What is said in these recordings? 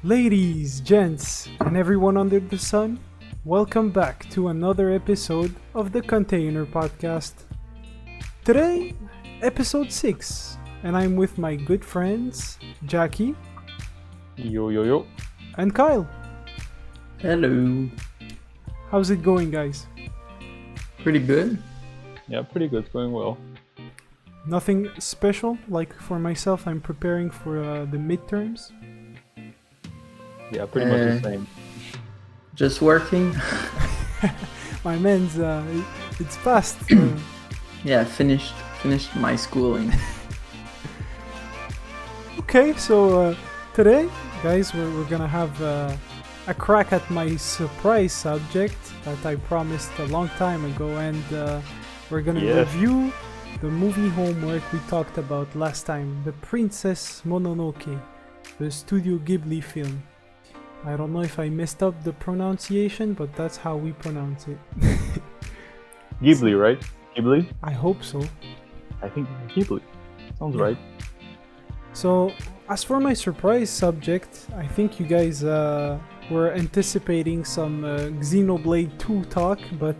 Ladies, gents, and everyone under the sun, welcome back to another episode of the Container Podcast. Today, episode 6, and I'm with my good friends, Jacky. Yo yo yo. And Kyle. Hello. How's it going, guys? Pretty good. Yeah, pretty good, going well. Nothing special, like for myself, I'm preparing for the midterms. Yeah, pretty much the same. Just working. My man's, it's fast. Yeah, finished my schooling. Okay, so today, guys, we're gonna have a crack at my surprise subject that I promised a long time ago, and we're gonna review the movie homework we talked about last time, the Princess Mononoke, the Studio Ghibli film. I don't know if I messed up the pronunciation, but that's how we pronounce it. Ghibli, right? Ghibli? I hope so. I think Ghibli. Sounds right. So, as for my surprise subject, I think you guys were anticipating some Xenoblade 2 talk, but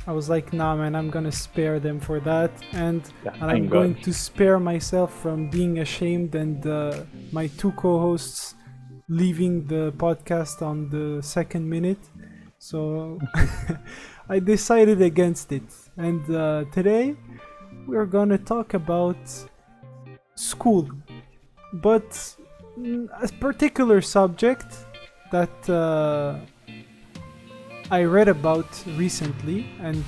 I was like, nah man, I'm gonna spare them for that, and I'm going to spare myself from being ashamed and my two co-hosts leaving the podcast on the second minute. So I decided against it, and today we're gonna talk about school, but a particular subject that I read about recently, and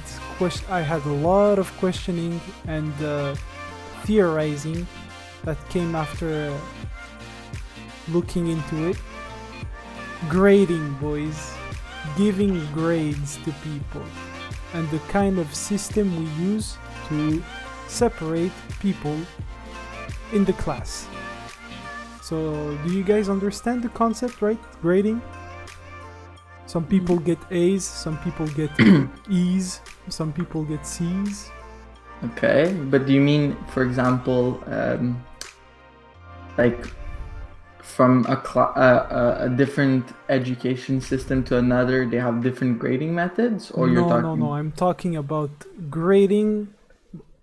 I had a lot of questioning and theorizing that came after looking into it. Grading, boys. Giving grades to people, and the kind of system we use to separate people in the class. So, do you guys understand the concept, right? Grading? Some people get A's, some people get E's, some people get C's. Okay, but do you mean, for example, like from a different education system to another, they have different grading methods, or you're talking? No. I'm talking about grading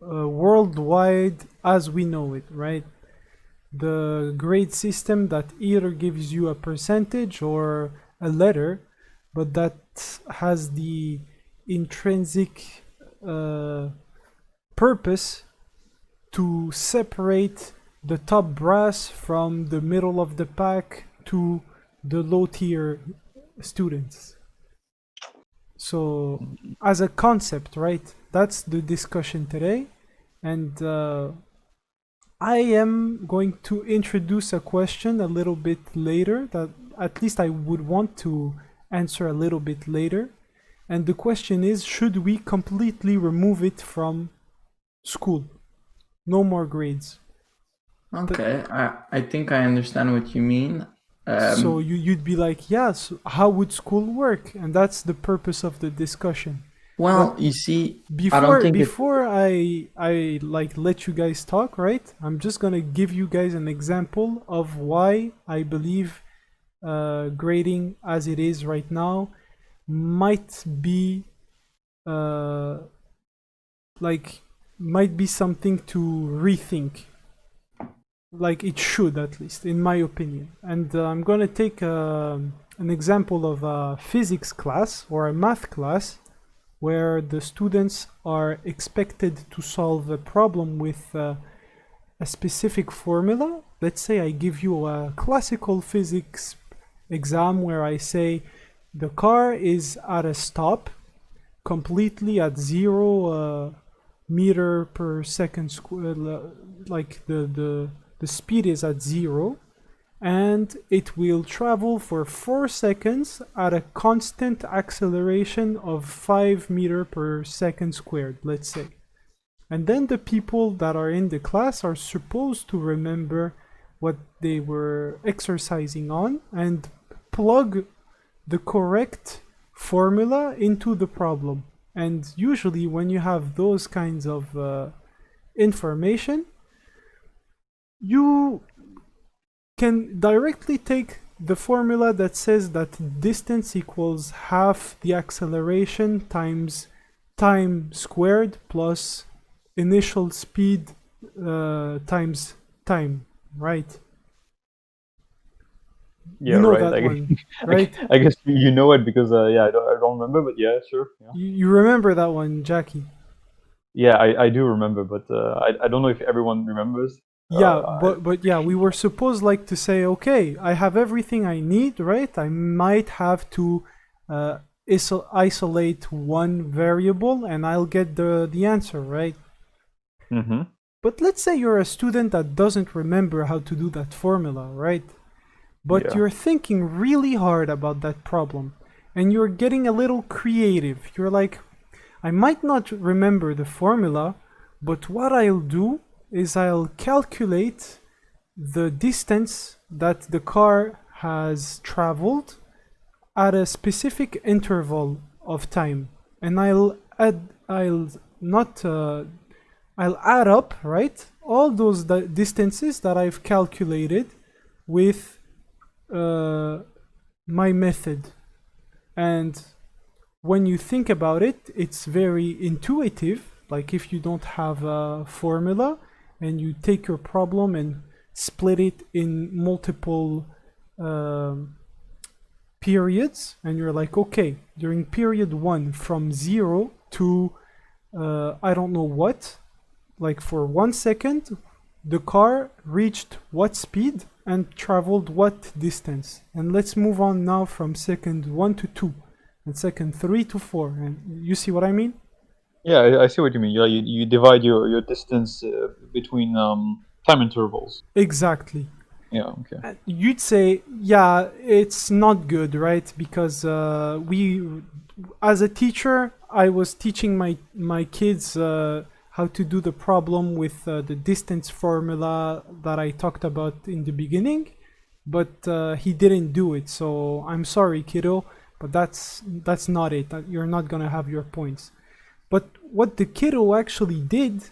worldwide as we know it, right? The grade system that either gives you a percentage or a letter, but that has the intrinsic purpose to separate the top brass from the middle of the pack to the low tier students. So, as a concept, right? That's the discussion today, and I am going to introduce a question a little bit later that at least I would want to answer a little bit later. And the question is, should we completely remove it from school? No more grades. Okay, I think I understand what you mean. So you'd be like, yes, how would school work? And that's the purpose of the discussion. Well, but you see, before I like let you guys talk, right? I'm just gonna give you guys an example of why I believe grading as it is right now might be something to rethink. Like it should, at least in my opinion. And I'm gonna take an example of a physics class or a math class where the students are expected to solve a problem with a specific formula. Let's say I give you a classical physics exam where I say the car is at a stop completely at 0 meter per second square, like the speed is at 0, and it will travel for 4 seconds at a constant acceleration of 5 meter per second squared, let's say. And then the people that are in the class are supposed to remember what they were exercising on and plug the correct formula into the problem. And usually when you have those kinds of information, you can directly take the formula that says that distance equals half the acceleration times time squared plus initial speed times time, right? Yeah, You know right. that one, right? I guess you know it because yeah, I don't remember, but yeah, sure. Yeah, You remember that one, Jackie? yeah, I do remember, but I don't know if everyone remembers. Yeah, I, but yeah, we were supposed like to say, okay, I have everything I need, right? I might have to uh, isolate one variable, and I'll get the answer, right? mm-hmm. But let's say you're a student that doesn't remember how to do that formula, right? But Yeah. you're thinking really hard about that problem, and you're getting a little creative. You're like, I might not remember the formula, but what I'll do is I'll calculate the distance that the car has traveled at a specific interval of time, and I'll not I'll add up, right, all those distances that I've calculated with uh, my method. And when you think about it, it's very intuitive. Like if you don't have a formula and you take your problem and split it in multiple um, periods, and you're like, okay, during period one, from 0 to I don't know what, like for 1 second, the car reached what speed and traveled what distance. And let's move on now from second 1 to 2 and second 3 to 4. And you see what I mean? Yeah, I see what you mean. Yeah, you divide your distance between time intervals. Exactly. Yeah, okay. You'd say, yeah, it's not good, right? Because as a teacher, I was teaching my kids how to do the problem with the distance formula that I talked about in the beginning, but he didn't do it. So I'm sorry, kiddo, but that's not it. You're not gonna have your points. But what the kiddo actually did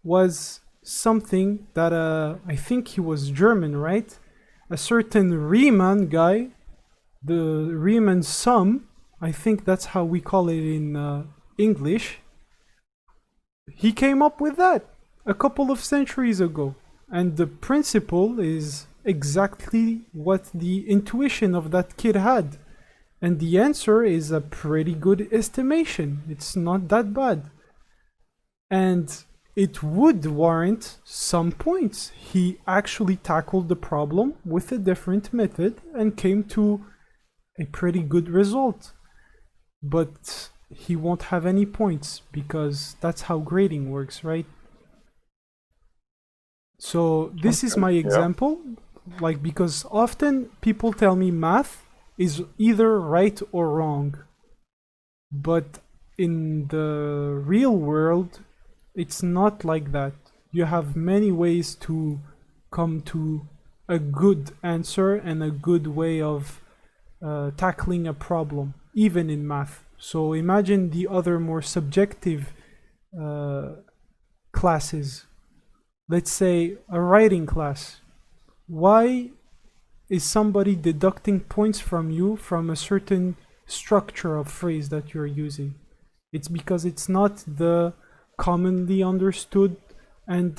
was something that I think he was German, right? A certain Riemann guy, the Riemann sum, I think that's how we call it in English. He came up with that a couple of centuries ago. And the principle is exactly what the intuition of that kid had. And the answer is a pretty good estimation. It's not that bad. And it would warrant some points. He actually tackled the problem with a different method and came to a pretty good result. But he won't have any points because that's how grading works, right? So this is my example, like, because often people tell me math is either right or wrong. But in the real world, it's not like that. You have many ways to come to a good answer and a good way of tackling a problem, even in math. So imagine the other more subjective classes. Let's say a writing class. Why is somebody deducting points from you from a certain structure of phrase that you're using? It's because it's not the commonly understood and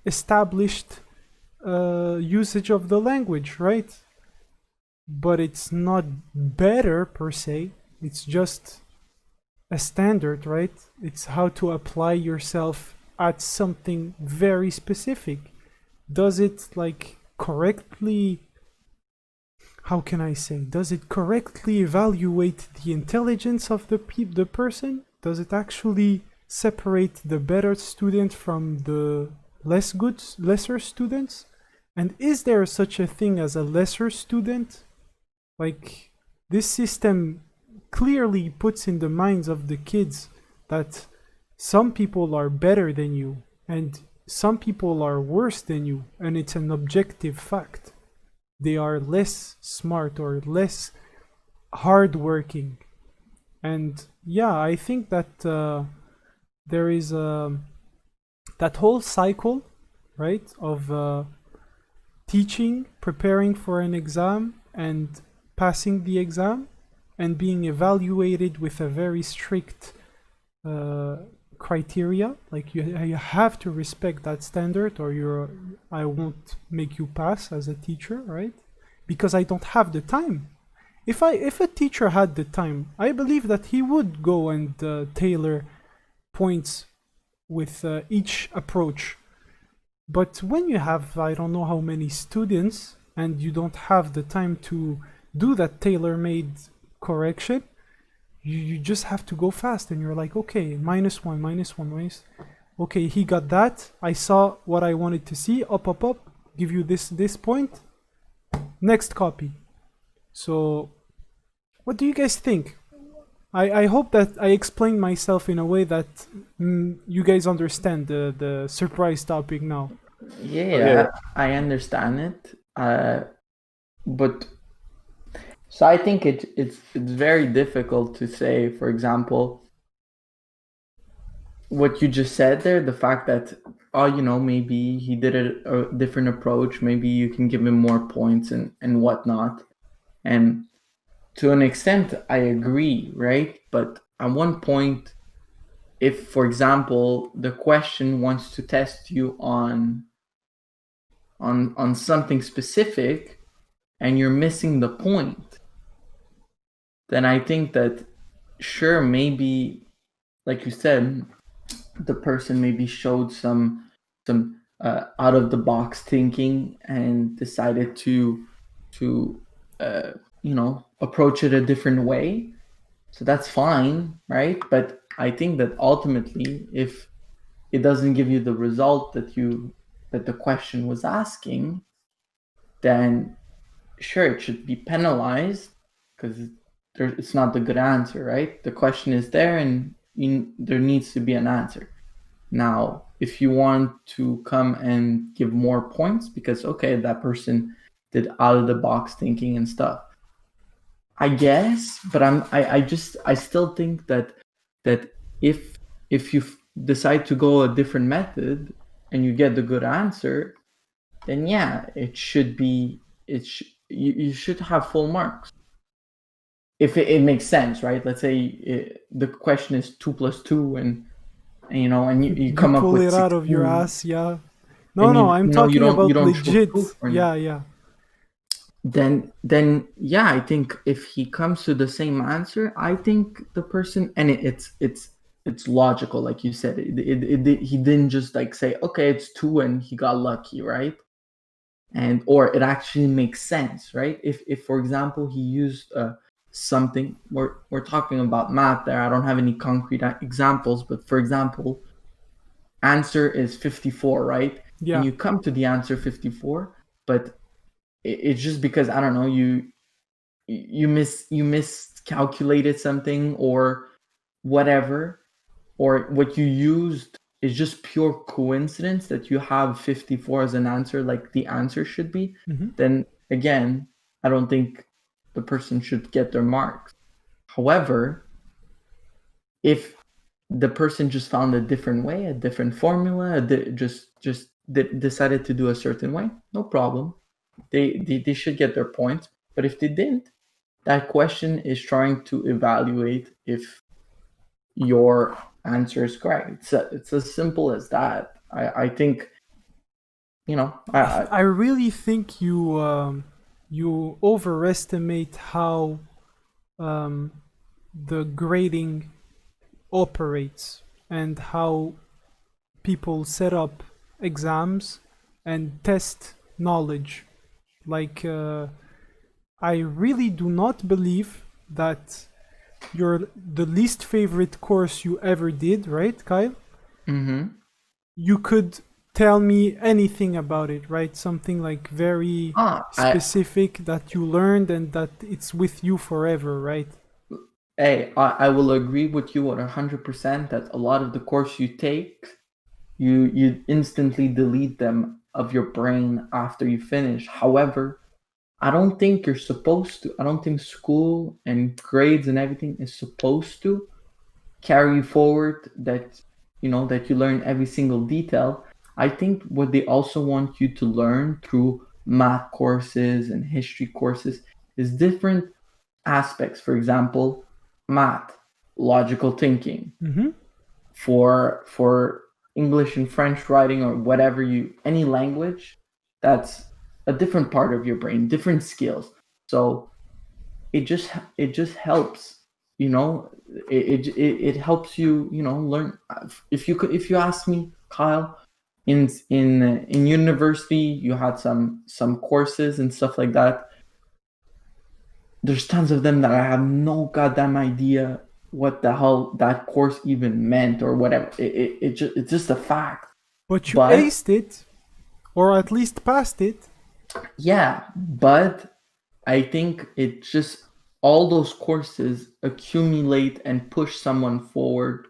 established usage of the language, right? But it's not better per se. It's just a standard, right? It's how to apply yourself at something very specific. Does it like correctly, how can I say, does it correctly evaluate the intelligence of the person? Does it actually separate the better student from the lesser students? And is there such a thing as a lesser student? Like, this system clearly puts in the minds of the kids that some people are better than you and some people are worse than you, and it's an objective fact. They are less smart or less hardworking. And yeah, I think that there is that whole cycle, right, of teaching, preparing for an exam, and passing the exam and being evaluated with a very strict criteria. Like you have to respect that standard, or I won't make you pass as a teacher, right? Because I don't have the time. If a teacher had the time, I believe that he would go and tailor points with each approach. But when you have, I don't know how many students, and you don't have the time to do that tailor-made correction, you just have to go fast, and you're like, okay, -1, -1, minus. Okay, he got that. I saw what I wanted to see. Up. Give you this point. Next copy. So, what do you guys think? I hope that I explained myself in a way that you guys understand the surprise topic now. Yeah, I understand it. But so I think it's very difficult to say, for example, what you just said there, the fact that, oh, maybe he did a different approach, maybe you can give him more points and whatnot. And to an extent, I agree, right? But at one point, if, for example, the question wants to test you on something specific and you're missing the point, then I think that, sure, maybe, like you said, the person maybe showed some out of the box thinking and decided to approach it a different way. So that's fine, right? But I think that ultimately, if it doesn't give you the result that the question was asking, then sure, it should be penalized because it's not the good answer, right? The question is there, and there needs to be an answer. Now, if you want to come and give more points because, okay, that person did out of the box thinking and stuff, I guess, but I still think that if you decide to go a different method and you get the good answer, then yeah, it should be you should have full marks. If it makes sense, right? Let's say the question is 2 + 2 and you come up pull with it out of your 16, ass, yeah. No, I'm you talking don't about show legit. proof or Yeah. Then yeah, I think if he comes to the same answer, I think the person, and it's logical, like you said. He didn't just like say, okay, it's 2 and he got lucky, right? Or it actually makes sense, right? If for example he used something, we're talking about math there. I don't have any concrete examples, but for example, answer is 54, right? Yeah. And you come to the answer 54, but it's just because, I don't know, you miscalculated something or whatever, or what you used is just pure coincidence that you have 54 as an answer, like the answer should be, then again, I don't think the person should get their marks. However, if the person just found a different way, a different formula, decided to do a certain way, no problem. They should get their points. But if they didn't, that question is trying to evaluate if your answer is correct. It's as simple as that. I think, I really think you overestimate how the grading operates and how people set up exams and test knowledge. Like, I really do not believe that the least favorite course you ever did, right, Kyle? You could tell me anything about it, right? Something like very specific that you learned and that it's with you forever, right? Hey, I will agree with you 100% that a lot of the course you take, you instantly delete them of your brain after you finish. However, I don't think you're supposed to. I don't think school and grades and everything is supposed to carry you forward, that you learn every single detail. I think what they also want you to learn through math courses and history courses is different aspects. For example, math, logical thinking. Mm-hmm. For English and French writing or whatever, any language, that's a different part of your brain, different skills. So it just helps, it helps you, learn. If you ask me, Kyle, in university you had some courses and stuff like that. There's tons of them that I have no goddamn idea what the hell that course even meant or whatever. It's just a fact. But you But aced it, or at least passed it. yeah, but I think it just, all those courses accumulate and push someone forward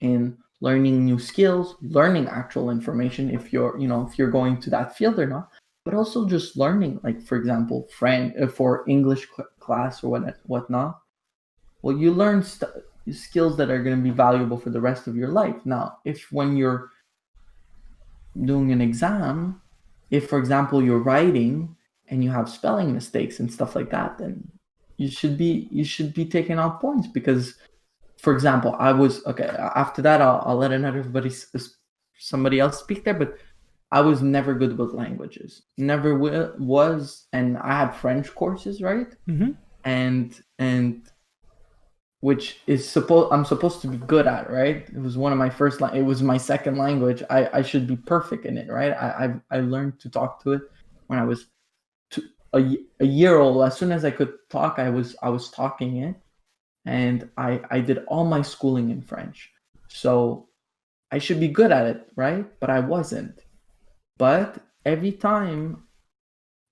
in learning new skills, learning actual information, if you're going to that field or not, but also just learning, like for example, for English class or whatnot. Well, you learn skills that are going to be valuable for the rest of your life. Now, if when you're doing an exam, if for example you're writing and you have spelling mistakes and stuff like that, then you should be taking out points. Because for example, I was okay. After that, I'll let somebody else speak there. But I was never good with languages. Never was, and I had French courses, right? Mm-hmm. And which I'm supposed to be good at, right? It was one of my it was my second language. I should be perfect in it, right? I learned to talk to it when I was a year old. As soon as I could talk, I was talking it, and I did all my schooling in French. So I should be good at it, right? But I wasn't. But every time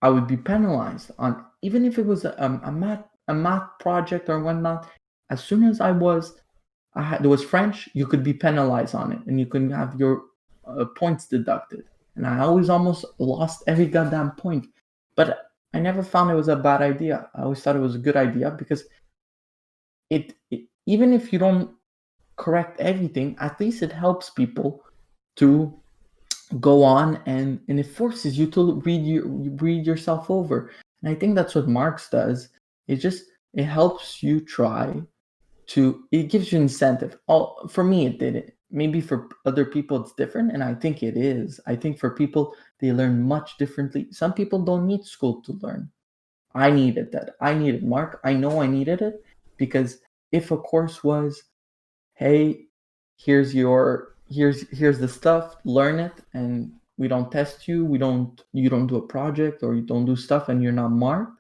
I would be penalized on, even if it was a math project or whatnot. As soon as there was French, you could be penalized on it, and you could have your points deducted. And I always almost lost every goddamn point. But I never found it was a bad idea. I always thought it was a good idea, because it even if you don't correct everything, at least it helps people to go on, and it forces you to read yourself over. And I think that's what Marx does. It helps you try to, it gives you incentive. For me it did it. Maybe for other people it's different, and I think it is. I think for people, they learn much differently. Some people don't need school to learn. I needed that. I needed, Mark, I know I needed it, because if a course was, hey, here's the stuff, learn it, and we don't test you, you don't do a project, or you don't do stuff and you're not marked,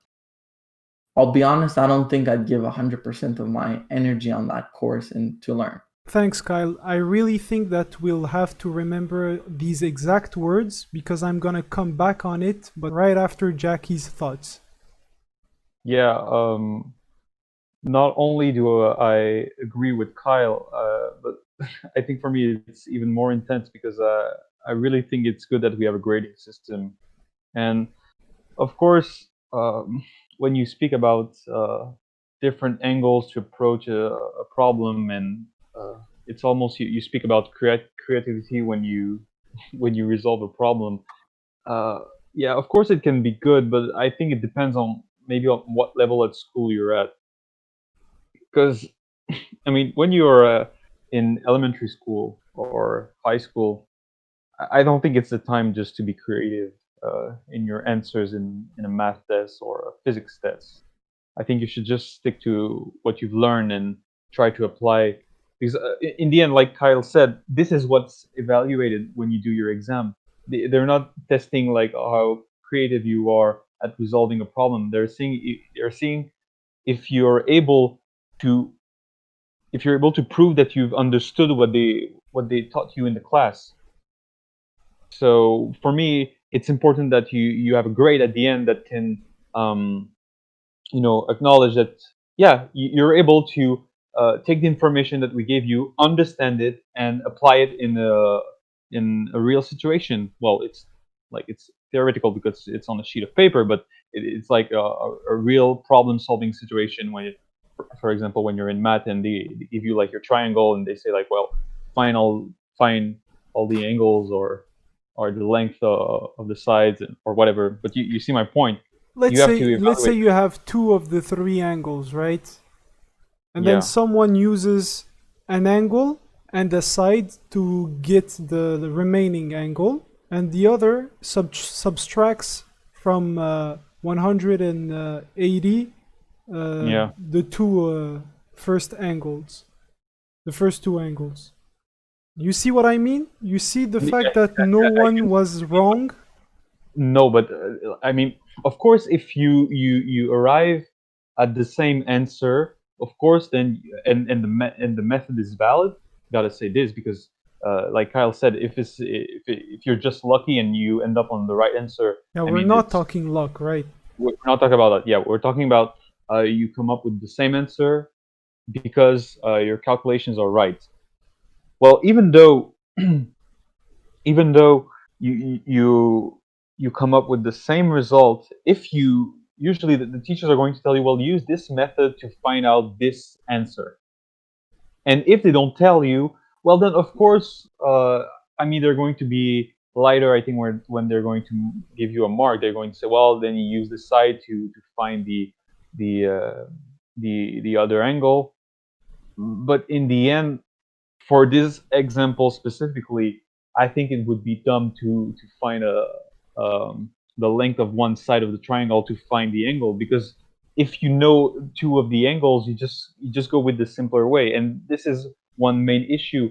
I'll be honest, I don't think I'd give 100% of my energy on that course and to learn. Thanks, Kyle. I really think that we'll have to remember these exact words, because I'm gonna come back on it, but right after Jacky's thoughts. Yeah, not only do I agree with Kyle, but I think for me it's even more intense, because I really think it's good that we have a grading system. And of course, when you speak about different angles to approach a problem, and it's almost, you speak about creativity when you when you resolve a problem. Yeah, of course it can be good, but I think it depends on maybe on what level at school you're at. Because I mean, when you're in elementary school or high school, I don't think it's the time just to be creative in your answers in a math test or a physics test. I think you should just stick to what you've learned and try to apply. Because in the end, like Kyle said, this is what's evaluated when you do your exam. They're not testing like how creative you are at resolving a problem. They're seeing if you're able to prove that you've understood what they taught you in the class. So for me, it's important that you have a grade at the end that can acknowledge that, yeah, you're able to take the information that we gave you, understand it, and apply it in a real situation. Well, it's theoretical because it's on a sheet of paper, but it's like a real problem solving situation when for example, when you're in math and they give you like your triangle and they say like, well, find all the angles or the length of the sides or whatever. But you see my point. let's have to say evaluate. you have two of the three angles, right? And then Yeah. someone uses an angle and a side to get the remaining angle, and the other subtracts from 180 Yeah. the first angles, the first two angles. You see what I mean? You see the Yeah, fact that no I one can was wrong? No, but I mean, of course, if you arrive at the same answer, of course, then and the method is valid. Gotta say this because, like Kyle said, if you're just lucky and you end up on the right answer, Yeah, I we're mean, not talking luck, right? we're not talking about that. Yeah, we're talking about you come up with the same answer because your calculations are right. Well, even though you come up with the same result, if you usually the teachers are going to tell you, well, use this method to find out this answer. And if they don't tell you, well, then of course, I mean, they're going to be lighter. I think when they're going to give you a mark, they're going to say, well, then you use this side to find the uh, the other angle. But in the end, for this example specifically, I think it would be dumb to find the length of one side of the triangle to find the angle, because if you know two of the angles, you just go with the simpler way. And this is one main issue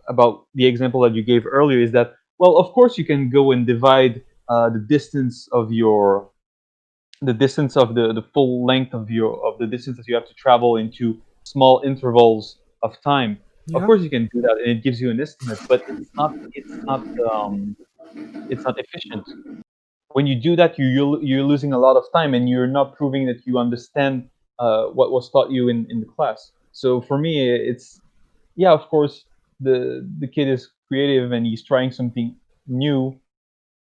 about the example that you gave earlier, is that, well, of course you can go and divide the distance of the full length of the distance that you have to travel into small intervals of time. Of Yeah. course you can do that and it gives you an estimate, but it's not efficient. When you do that, you're losing a lot of time and you're not proving that you understand what was taught you in the class. So for me, it's, yeah, of course, the kid is creative and he's trying something new,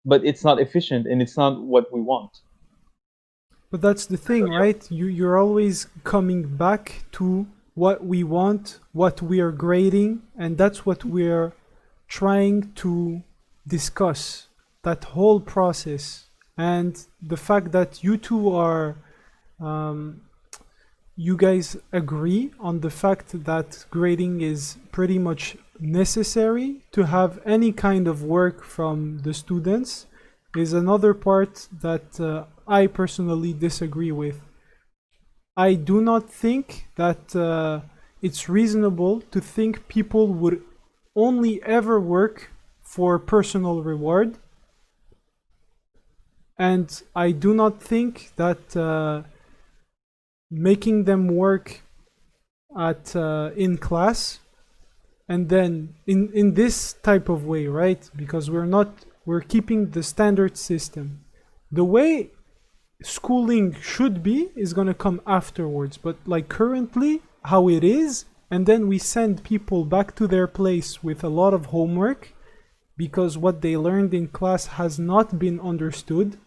but it's not efficient and it's not what we want. But that's the thing, right? You're always coming back to what we want, what we are grading, and that's what we're trying to discuss. That whole process. And the fact that you two are you guys agree on the fact that grading is pretty much necessary to have any kind of work from the students is another part that I personally disagree with. I do not think that it's reasonable to think people would only ever work for personal reward. And I do not think that making them work at in class and then in this type of way, right? Because we're keeping the standard system. The way schooling should be is going to come afterwards, but like currently how it is, and then we send people back to their place with a lot of homework because what they learned in class has not been understood,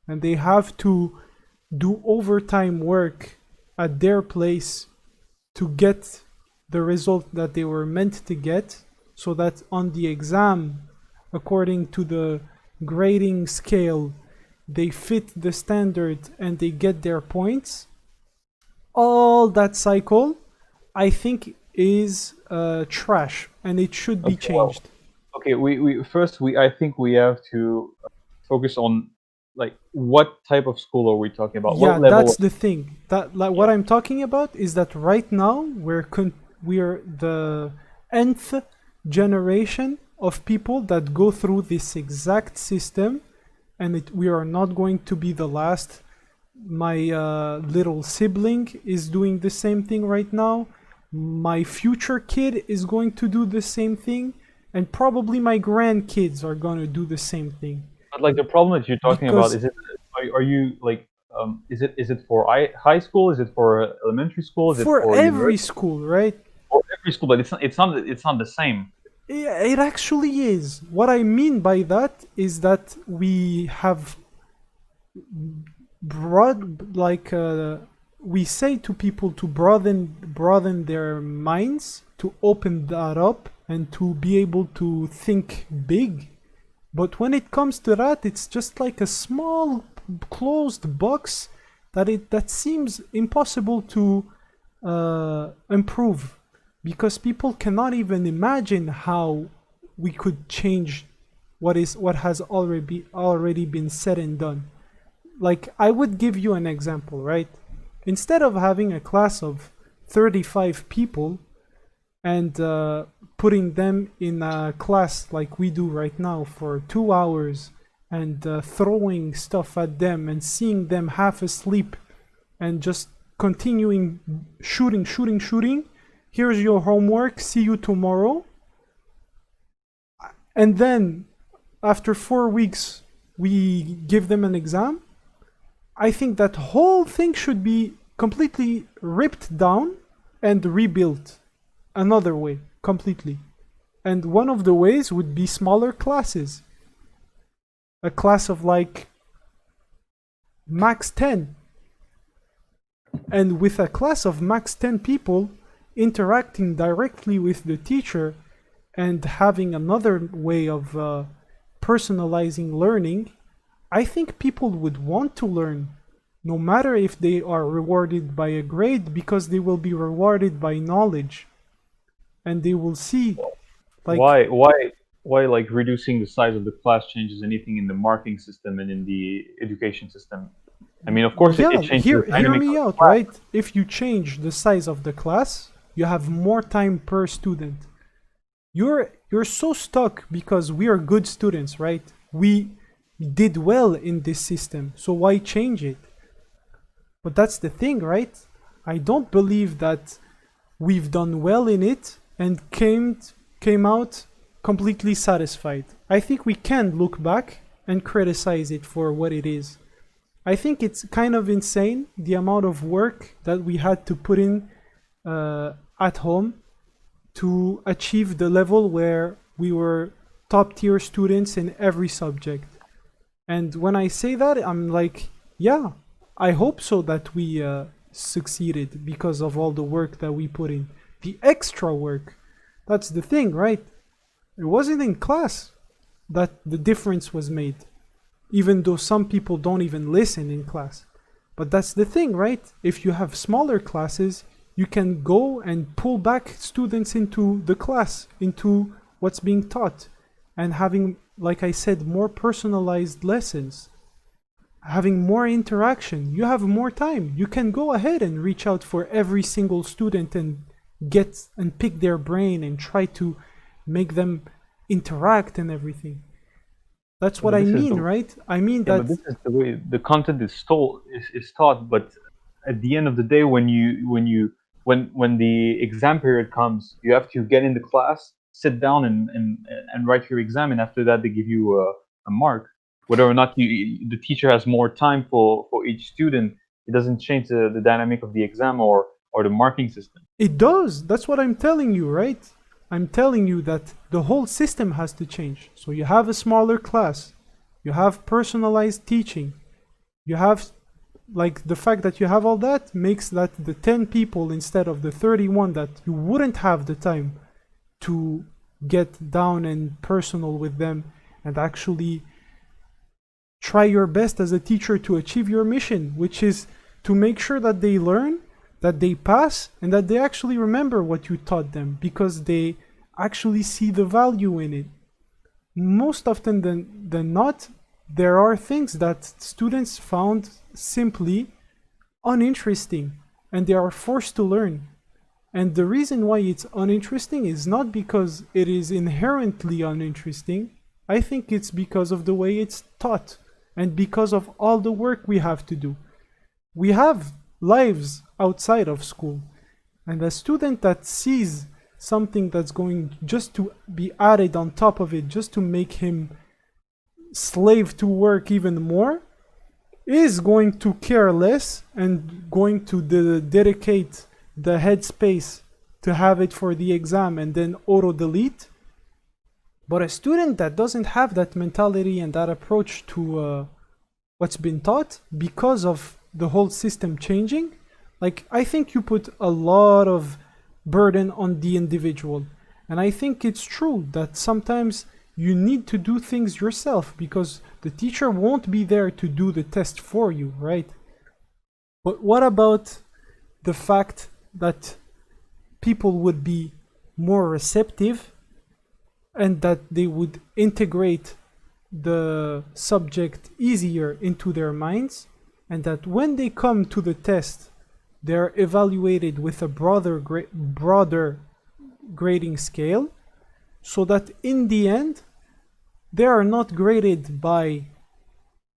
and they have to do overtime work at their place to get the result that they were meant to get, so that on the exam, according to the grading scale, they fit the standard and they get their points. All that cycle, I think, is trash and it should be Okay, well, changed. okay. We I think we have to focus on, like, what type of school are we talking about? What Yeah, level that's of, the thing. That like what yeah. I'm talking about is that right now we're the nth generation of people that go through this exact system, and we are not going to be the last. My little sibling is doing the same thing right now. My future kid is going to do the same thing, and probably my grandkids are going to do the same thing But like the problem that you're talking about, because is it? Are you like? Is it for high school? Is it for elementary school? Is it for for every university? school, right? For every school, but it's not the same. Yeah, it actually is. What I mean by that is that we have broad, like we say to people to broaden their minds, to open that up, and to be able to think big. But when it comes to that, it's just like a small closed box that seems impossible to improve, because people cannot even imagine how we could change what has already been said and done. Like, I would give you an example, right? Instead of having a class of 35 people and putting them in a class like we do right now for 2 hours and throwing stuff at them and seeing them half asleep and just continuing shooting, here's your homework, see you tomorrow, and then after 4 weeks we give them an exam, I think that whole thing should be completely ripped down and rebuilt another way completely. And one of the ways would be smaller classes. A class of like max 10. And with a class of max 10 people interacting directly with the teacher and having another way of personalizing learning, I think people would want to learn, no matter if they are rewarded by a grade, because they will be rewarded by knowledge. And they will see, like, why like reducing the size of the class changes anything in the marking system and in the education system? I mean, of course, yeah, it changes hear the dynamic me of the out, class. right? If you change the size of the class, you have more time per student. You're so stuck because we are good students, right? We did well in this system, so why change it? But that's the thing, right? I don't believe that we've done well in it and came out completely satisfied. I think we can look back and criticize it for what it is. I think it's kind of insane the amount of work that we had to put in at home to achieve the level where we were top tier students in every subject. And when I say that, I'm like, yeah, I hope so that we succeeded because of all the work that we put in. The extra work. That's the thing, right? It wasn't in class that the difference was made, even though some people don't even listen in class. But that's the thing, right? If you have smaller classes, you can go and pull back students into the class, into what's being taught, and having, like I said, more personalized lessons, having more interaction. You have more time. You can go ahead and reach out for every single student and get and pick their brain and try to make them interact and everything. That's what I mean, right? I mean that. But this is the way the content is taught. But at the end of the day, when the exam period comes, you have to get in the class, sit down, and write your exam, and after that, they give you a mark. Whether or not the teacher has more time for each student, it doesn't change the dynamic of the exam or the marking system. It does. That's what I'm telling you, right? I'm telling you that the whole system has to change. So you have a smaller class, you have personalized teaching, you have, like, the fact that you have all that makes that the 10 people instead of the 31 that you wouldn't have the time to get down and personal with them and actually try your best as a teacher to achieve your mission, which is to make sure that they learn, that they pass, and that they actually remember what you taught them because they actually see the value in it. Most often than not, there are things that students found simply uninteresting and they are forced to learn. And the reason why it's uninteresting is not because it is inherently uninteresting. I think it's because of the way it's taught and because of all the work we have to do. We have lives outside of school, and a student that sees something that's going just to be added on top of it, just to make him slave to work even more, is going to care less and going to dedicate the headspace to have it for the exam and then auto delete. But a student that doesn't have that mentality and that approach to what's been taught because of the whole system changing, like, I think you put a lot of burden on the individual. And I think it's true that sometimes you need to do things yourself because the teacher won't be there to do the test for you, right? But what about the fact that people would be more receptive and that they would integrate the subject easier into their minds, and that when they come to the test, they're evaluated with a broader grading scale, so that in the end, they are not graded by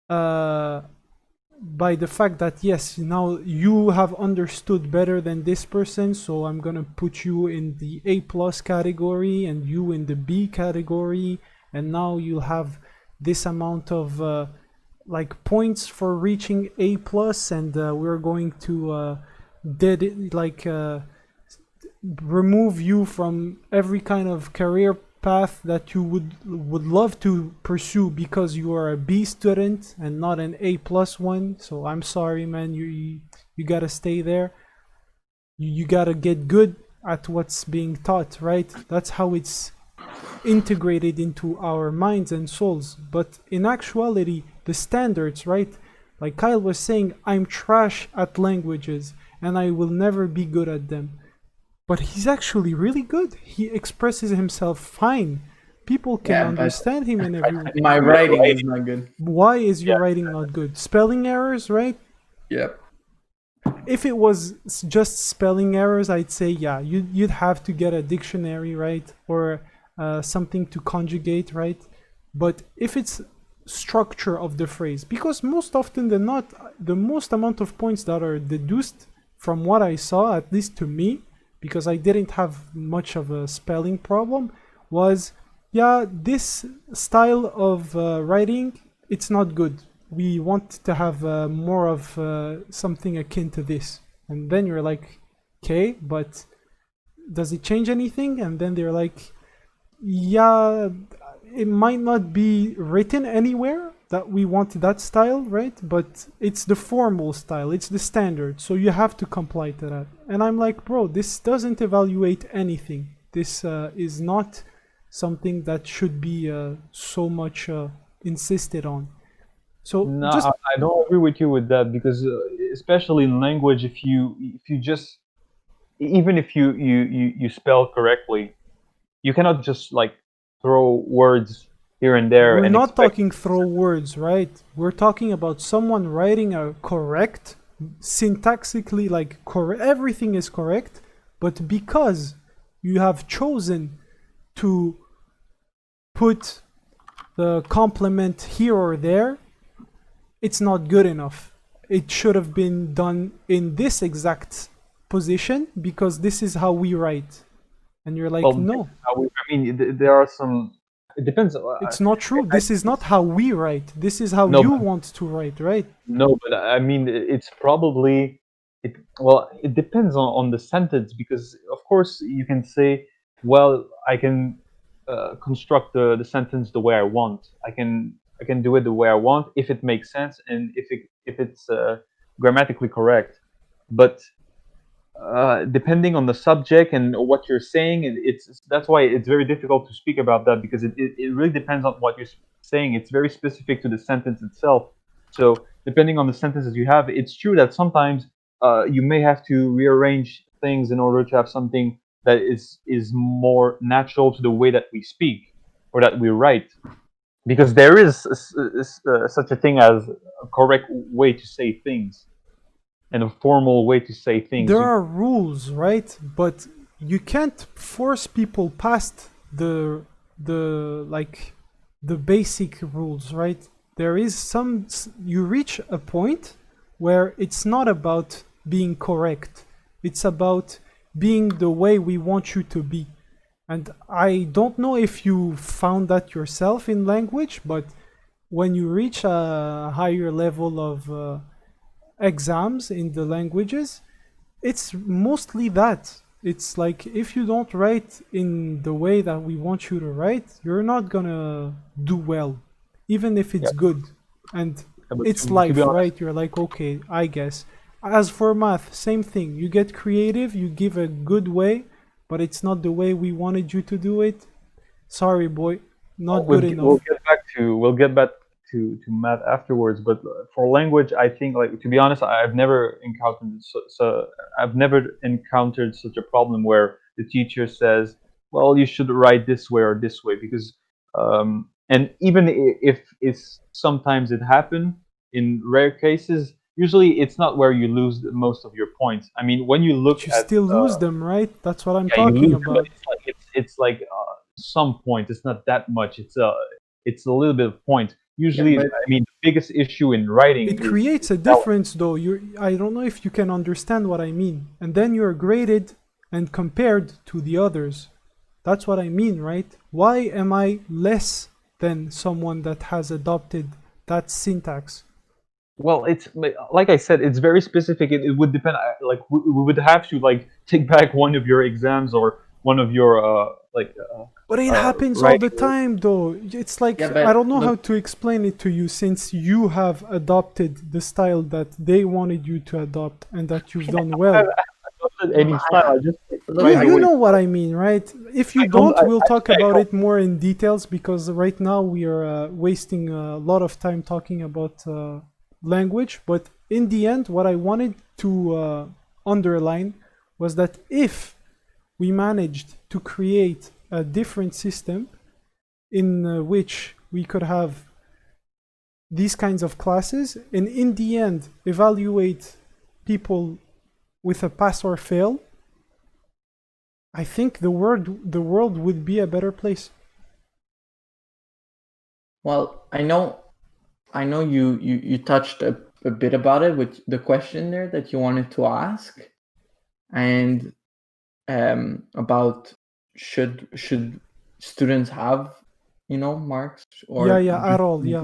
the fact that yes, now you have understood better than this person, so I'm gonna put you in the A plus category and you in the B category, and now you'll have this amount of like points for reaching A plus, and we're going to remove you from every kind of career path that you would love to pursue because you are a B student and not an A plus one. So I'm sorry, man, you gotta stay there. You gotta get good at what's being taught, right? That's how it's integrated into our minds and souls. But in actuality, the standards, right? Like Kyle was saying, I'm trash at languages and I will never be good at them. But he's actually really good. He expresses himself fine. People can understand him and everything. My writing is not good. Why is your writing not good? Spelling errors, right? Yep. If it was just spelling errors, I'd say, yeah, you'd have to get a dictionary, right? Or something to conjugate, right? But if it's structure of the phrase, because most often than not, the most amount of points that are deduced from what I saw, at least to me, because I didn't have much of a spelling problem, was, yeah, this style of writing, it's not good. We want to have more of something akin to this. And then you're like, okay, but does it change anything? And then they're like, yeah, it might not be written anywhere that we want that style, right? But it's the formal style, it's the standard, so you have to comply to that. And I'm like, bro, this doesn't evaluate anything. This is not something that should be so much insisted on. So No, I don't agree with you with that, because especially in language, if you just, even if you spell correctly, you cannot just like throw words here and there. We're and not expect... talking throw words, right? We're talking about someone writing a correct, syntactically, like everything is correct, but because you have chosen to put the complement here or there, it's not good enough. It should have been done in this exact position because this is how we write. And you're like, no. I mean, there are some... It depends. It's not true. This is not how we write. This is how you want to write, right? No, but I mean, it's probably... Well, it depends on the sentence, because, of course, you can say, well, I can construct the sentence the way I want. I can do it the way I want if it makes sense and if it's grammatically correct. But depending on the subject and what you're saying, that's why it's very difficult to speak about that, because it really depends on what you're saying. It's very specific to the sentence itself. So depending on the sentences you have, it's true that sometimes you may have to rearrange things in order to have something that is more natural to the way that we speak or that we write, because there is such a thing as a correct way to say things and a formal way to say things. There are rules, right? But you can't force people past the basic rules, right? There is you reach a point where it's not about being correct. It's about being the way we want you to be. And I don't know if you found that yourself in language, but when you reach a higher level of exams in the languages, it's mostly that. It's like, if you don't write in the way that we want you to write, you're not gonna do well, even if it's good. And it's life, right? You're like, okay, I guess. As for math, same thing. You get creative, you give a good way, but it's not the way we wanted you to do it. Sorry, boy. not we'll, good g- enough. we'll get back to math afterwards. But for language, I think, like, to be honest, I've never encountered I've never encountered such a problem where the teacher says, "Well, you should write this way or this way," because and even if it's sometimes it happen in rare cases. Usually, it's not where you lose most of your points. I mean, when you look But you at still lose them, right? That's what I'm yeah, you talking lose them, but about. it's like some point. It's not that much. It's a little bit of point. Yeah, Usually, but I mean, the biggest issue in writing It is creates a spelling. difference, though. I don't know if you can understand what I mean. And then you're graded and compared to the others. That's what I mean, right? Why am I less than someone that has adopted that syntax? Well, it's like I said, it's very specific. It would depend. Like we would have to like take back one of your exams or one of your But it happens all the writing. time, though. It's like, yeah, I but don't know how look, to explain it to you since you have adopted the style that they wanted you to adopt and that you've done well. Any style. I just look, write the You way. know what I mean, right? If you I don't. don't, we'll talk I about don't. it more in details because right now we are wasting a lot of time talking about language. But in the end, what I wanted to underline was that if we managed to create a different system in which we could have these kinds of classes and in the end evaluate people with a pass or fail, I think the world would be a better place. well, I know you touched a bit about it with the question there that you wanted to ask, and about should students have, marks, Yeah, or yeah, at just all, yeah.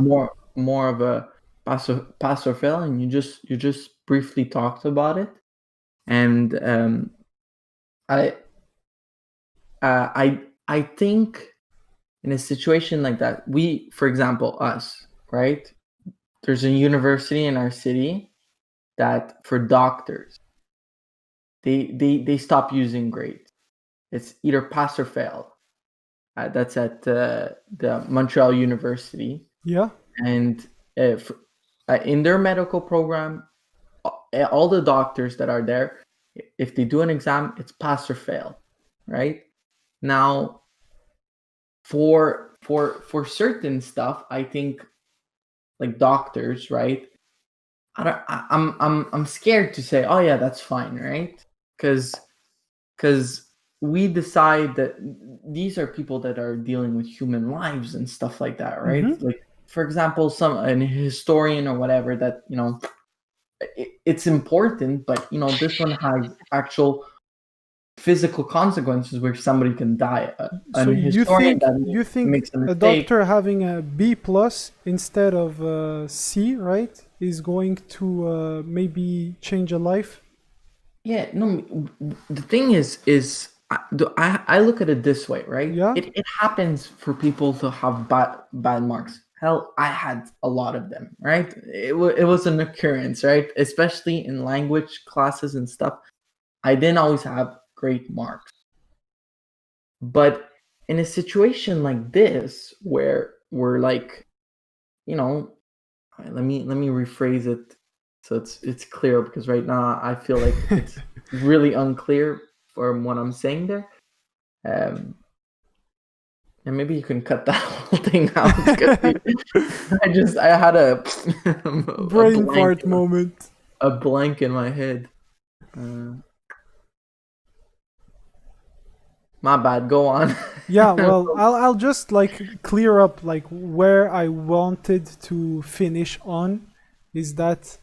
more of a pass or fail, and you just briefly talked about it, and I I think in a situation like that, we, for example, us, right? There's a university in our city that for doctors, they stop using grades. It's either pass or fail. That's at the Montreal University, Yeah. and in their medical program, all the doctors that are there, if they do an exam, it's pass or fail, right? Now, for certain stuff, I think, like doctors, right? I'm scared to say, oh yeah, that's fine, right? Because we decide that these are people that are dealing with human lives and stuff like that, right? Mm-hmm. Like, for example, an historian or whatever, that it's important, but this one has actual physical consequences where somebody can die. So An you historian think that you think makes a a mistake. doctor having a B plus instead of C, right, is going to maybe change a life? Yeah, no. The thing is I look at it this way, right? Yeah. It happens for people to have bad marks. Hell, I had a lot of them, right? It was an occurrence, right? Especially in language classes and stuff. I didn't always have great marks, but in a situation like this, where we're like, let me rephrase it so it's clear, because right now I feel like it's really unclear from what I'm saying there. And maybe you can cut that whole thing out, because I had a Brain blank fart moment. in my head. My bad. Go on. Yeah, well, I'll just like clear up like where I wanted to finish on is that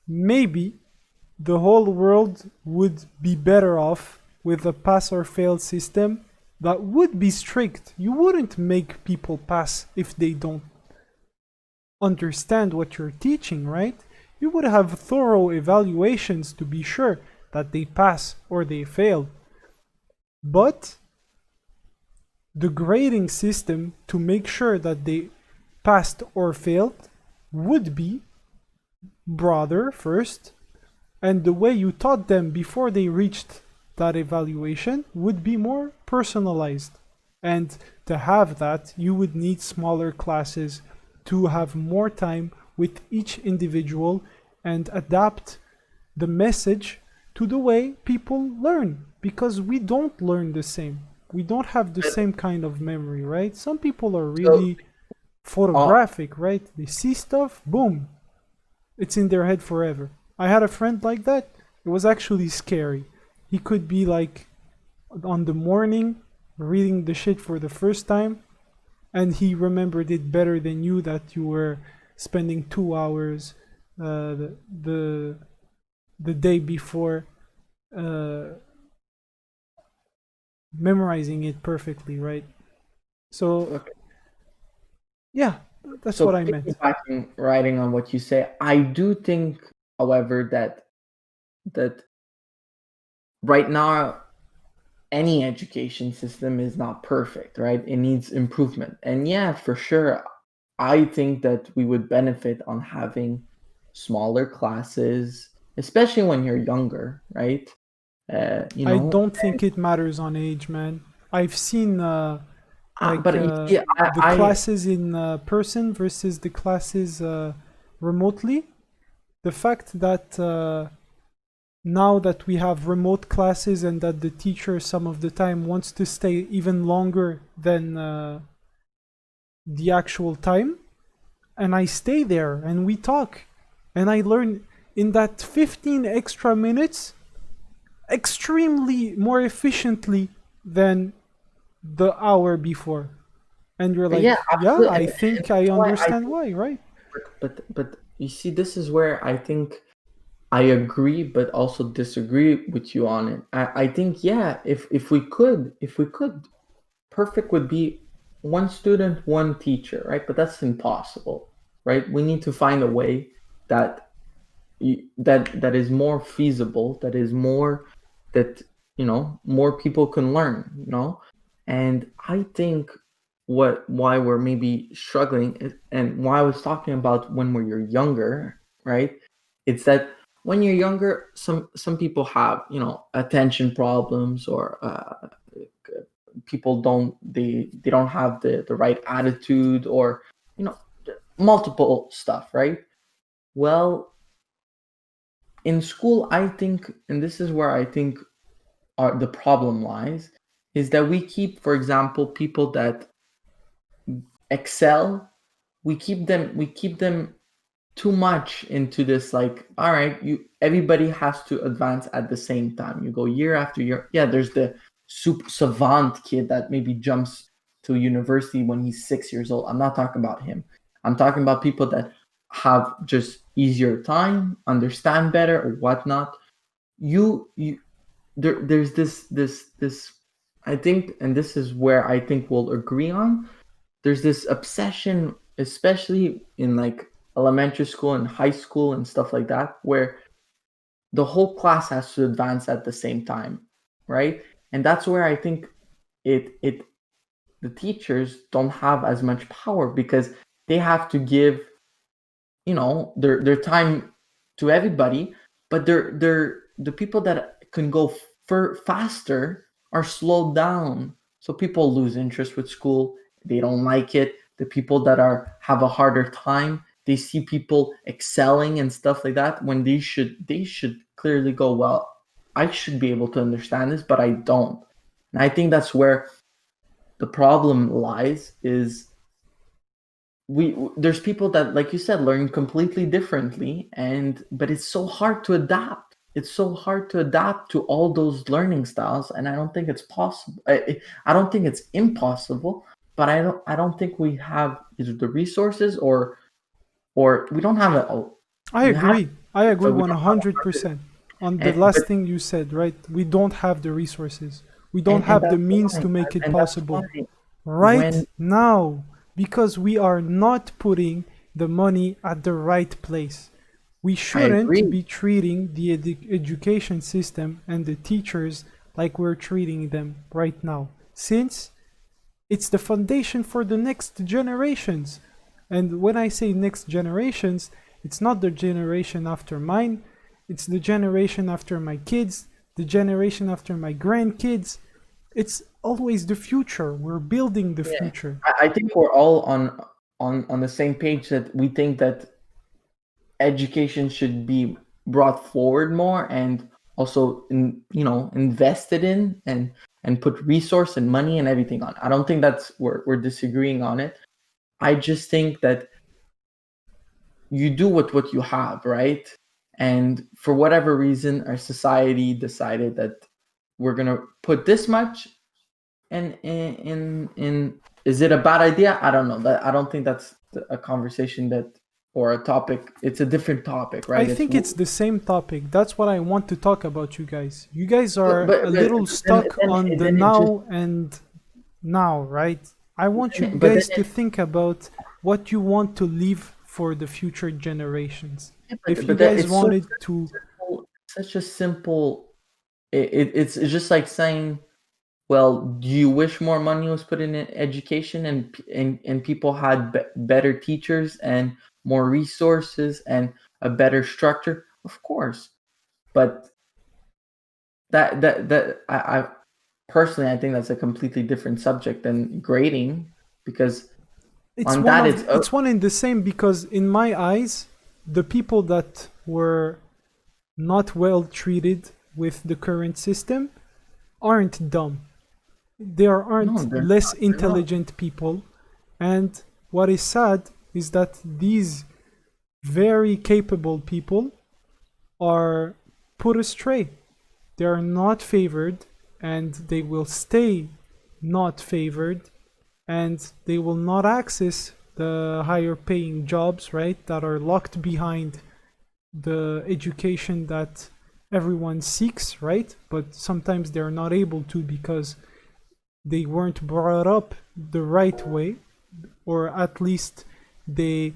maybe the whole world would be better off with a pass or fail system that would be strict. You wouldn't make people pass if they don't understand what you're teaching, right? You would have thorough evaluations to be sure that they pass or they fail. But the grading system to make sure that they passed or failed would be broader first, and the way you taught them before they reached that evaluation would be more personalized. And to have that, you would need smaller classes to have more time with each individual and adapt the message to the way people learn, because we don't learn the same. We don't have the same kind of memory, right? Some people are So, really photographic, right? They see stuff, boom, it's in their head forever. I had a friend like that. It was actually scary. He could be like on the morning reading the shit for the first time, and he remembered it better than you, that you were spending 2 hours the day before uh, memorizing it perfectly, right? So okay. yeah, that's So what I meant. piggybacking, writing on what you say, I do think, however, that right now any education system is not perfect, right? It needs improvement. And yeah, for sure, I think that we would benefit on having smaller classes, especially when you're younger, right? You I know, don't think it matters on age, man. I've seen but you see, the classes in person versus the classes remotely. The fact that now that we have remote classes and that the teacher some of the time wants to stay even longer than the actual time, and I stay there and we talk and I learn in that 15 extra minutes extremely more efficiently than the hour before. And you're yeah, like, yeah, absolutely. I And think I that's why I understand think, why, right? but you see, this is where I think I agree, but also disagree with you on it. I think, yeah, if we could, perfect would be one student, one teacher, right? But that's impossible, right? We need to find a way that that is more feasible, that is more, that more people can learn, and I think why we're maybe struggling and why I was talking about when we're younger, right? It's that when you're younger, some people have attention problems, or people they don't have the right attitude, or you know multiple stuff, right? Well, in school, I think, and this is where I think the problem lies, is that we keep, for example, people that excel, we keep them too much into this, like, all right, everybody has to advance at the same time. You go year after year. Yeah, there's the super savant kid that maybe jumps to university when he's 6 years old. I'm not talking about him. I'm talking about people that have just easier time, understand better, or whatnot. You there's this I think, and this is where I think we'll agree on. There's this obsession, especially in like elementary school and high school and stuff like that, where the whole class has to advance at the same time, right? And that's where I think it the teachers don't have as much power, because they have to give their time to everybody, but the people that can go faster are slowed down, so people lose interest with school. They don't like it. The people that are have a harder time, they see people excelling and stuff like that, when they should clearly go, well, I should be able to understand this, but I don't. And I think that's where the problem lies, is there's people that, like you said, learn completely differently, but it's so hard to adapt. It's so hard to adapt to all those learning styles, and I don't think it's possible. I don't think it's impossible, but I don't think we have either the resources, or we don't have I we have agree. I it, agree but we don't have 100% on the it. last But thing you said, right? We don't have the resources. We don't and have the that's means why to make it and that's why possible right when now, because we are not putting the money at the right place. We I shouldn't agree. be treating the education system and the teachers like we're treating them right now, since it's the foundation for the next generations. And when I say next generations, it's not the generation after mine, it's the generation after my kids, the generation after my grandkids. It's always the future. We're building the Yeah. future. I think we're all on the same page that we think that education should be brought forward more and also invested in and put resource and money and everything on. I don't think that's we're disagreeing on it. I just think that you do with what you have, right? And for whatever reason, our society decided that we're gonna put this much in is it a bad idea? I don't know. That I don't think that's a conversation that or a topic. It's a different topic, right? I think it's the same topic. That's what I want to talk about, you guys. You guys are but, a little stuck then, on the then now and now, right? I want you but guys then to think about what you want to leave for the future generations. If you that guys it's wanted to, such a simple. It's just like saying, well, do you wish more money was put in education and people had better teachers and more resources and a better structure? Of course, but that I personally I think that's a completely different subject than grading because it's on one that of it's one and the same, because in my eyes, the people that were not well treated with the current system aren't dumb. There aren't they're less not. They're not. intelligent people, and what is sad is that these very capable people are put astray. They are not favored, and they will stay not favored, and they will not access the higher paying jobs, right, that are locked behind the education that everyone seeks, right? But sometimes they're not able to because they weren't brought up the right way, or at least they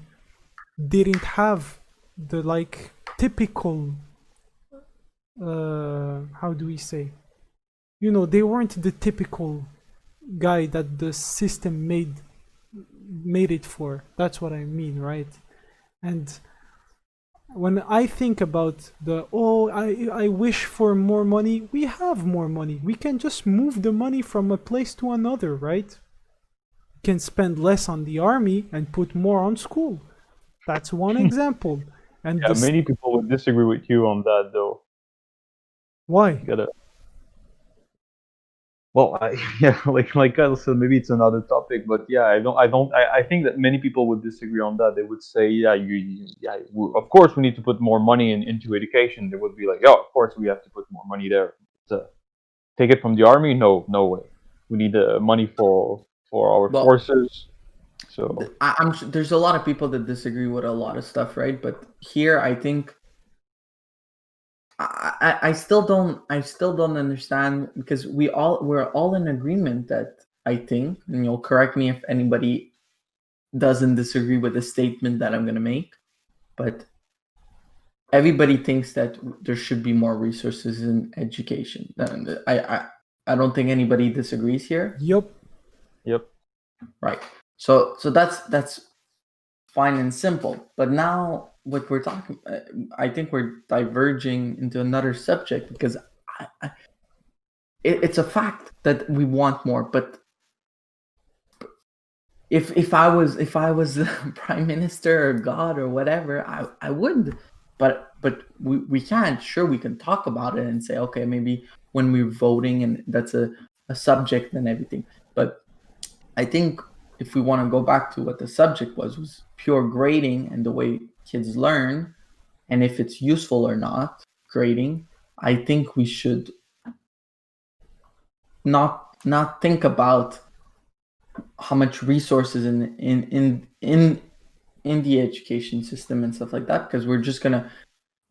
didn't have the like typical how do we say, they weren't the typical guy that the system made it for. That's what I mean, right? And when I think about I wish for more money, we have more money. We can just move the money from a place to another, right? We can spend less on the army and put more on school. That's one example. And Yeah, many people would disagree with you on that, though. Why? Well, yeah, like Kyle said, maybe it's another topic, but yeah, I think that many people would disagree on that. They would say, yeah, of course we need to put more money into education. They would be like, yeah, of course we have to put more money there. Take it from the army? No, no way. We need money for our forces. So I'm sure there's a lot of people that disagree with a lot of stuff, right? But here, I think I still don't understand, because we're all in agreement that I think, and you'll correct me if anybody doesn't disagree with the statement that I'm going to make, but everybody thinks that there should be more resources in education. I don't think anybody disagrees here. Yep. Right. So that's fine and simple. But now what we're talking, I think we're diverging into another subject, because it's a fact that we want more. But if I was prime minister or God or whatever, I would. But we can't. Sure, we can talk about it and say, okay, maybe when we're voting, and that's a subject and everything. But I think if we want to go back to what the subject was pure grading and the way kids learn, and if it's useful or not, grading, I think we should not think about how much resources in the education system and stuff like that, because we're just gonna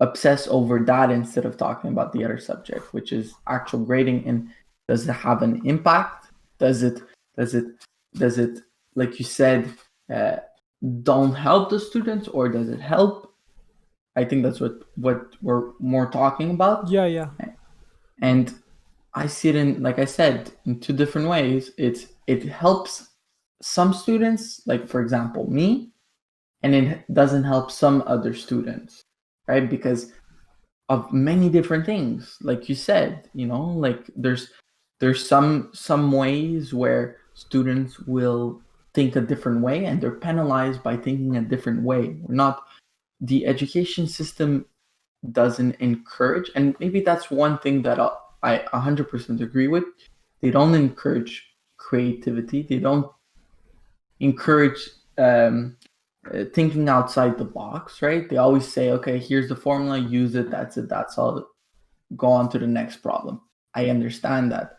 obsess over that instead of talking about the other subject, which is actual grading. And does it have an impact? Does it like you said, don't help the students, or does it help? I think that's what we're more talking about. Yeah. And I see it in, like I said, in two different ways. It helps some students, like for example me, and it doesn't help some other students, right? Because of many different things, like you said, like there's there's some ways where students will think a different way and they're penalized by thinking a different way. We're not the education system doesn't encourage, and maybe that's one thing that I 100% agree with. They don't encourage creativity. They don't encourage thinking outside the box, right? They always say, okay, here's the formula, use it, that's all, go on to the next problem. I understand that.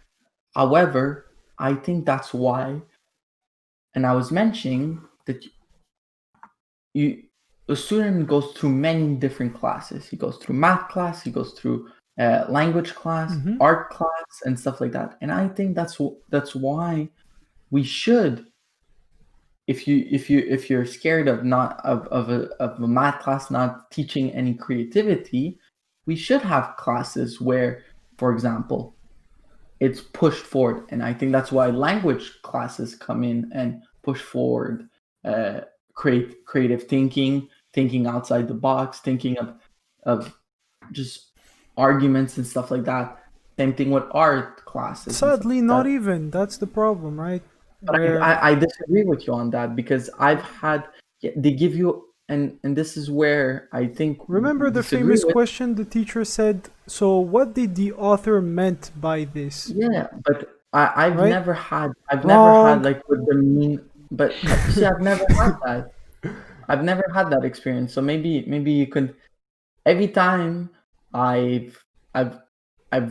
However, I think that's why, and I was mentioning that a student goes through many different classes. He goes through math class, he goes through language class, art class, and stuff like that. And I think that's why we should, if you're scared of a math class not teaching any creativity, we should have classes where, for example, it's pushed forward. And I think that's why language classes come in and push forward creative thinking outside the box, thinking of just arguments and stuff like that. Same thing with art classes. Sadly, not even. That's the problem, right? But I disagree with you on that, because they give you, and this is where I think. Remember the famous question the teacher said, so what did the author meant by this? Yeah, but I've never had like what the mean, but see, I've never had that. I've never had that experience. So maybe you could, every time I've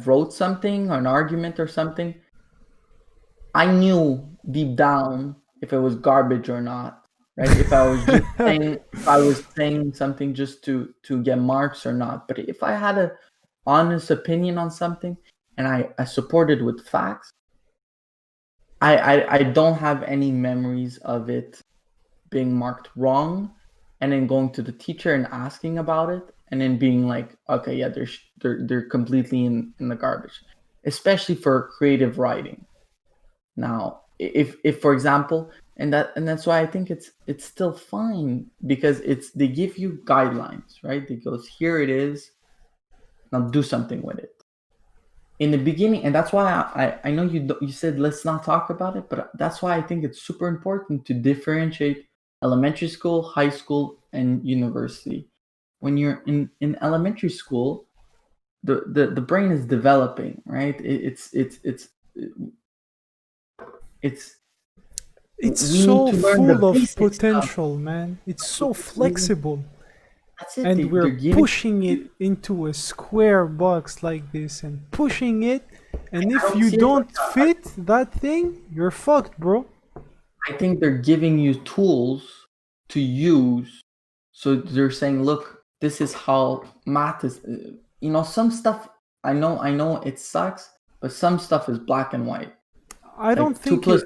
wrote something or an argument or something, I knew deep down if it was garbage or not, right? If I was just saying something just to get marks or not. But if I had a honest opinion on something and I supported with facts, I don't have any memories of it being marked wrong and then going to the teacher and asking about it and then being like, okay, yeah, they're completely in the garbage, especially for creative writing. Now, if for example, and that's why I think it's still fine, because they give you guidelines, right? It goes, here it is, now do something with it. In the beginning, and that's why I know you said let's not talk about it, but that's why I think it's super important to differentiate elementary school, high school, and university. When you're in elementary school, the brain is developing, right? It's so full of potential, man. It's so flexible. That's it. And we're pushing it into a square box like this and pushing it. And if you don't fit that thing, you're fucked, bro. I think they're giving you tools to use. So they're saying, look, this is how math is. Some stuff, I know it sucks, but some stuff is black and white. I don't think 2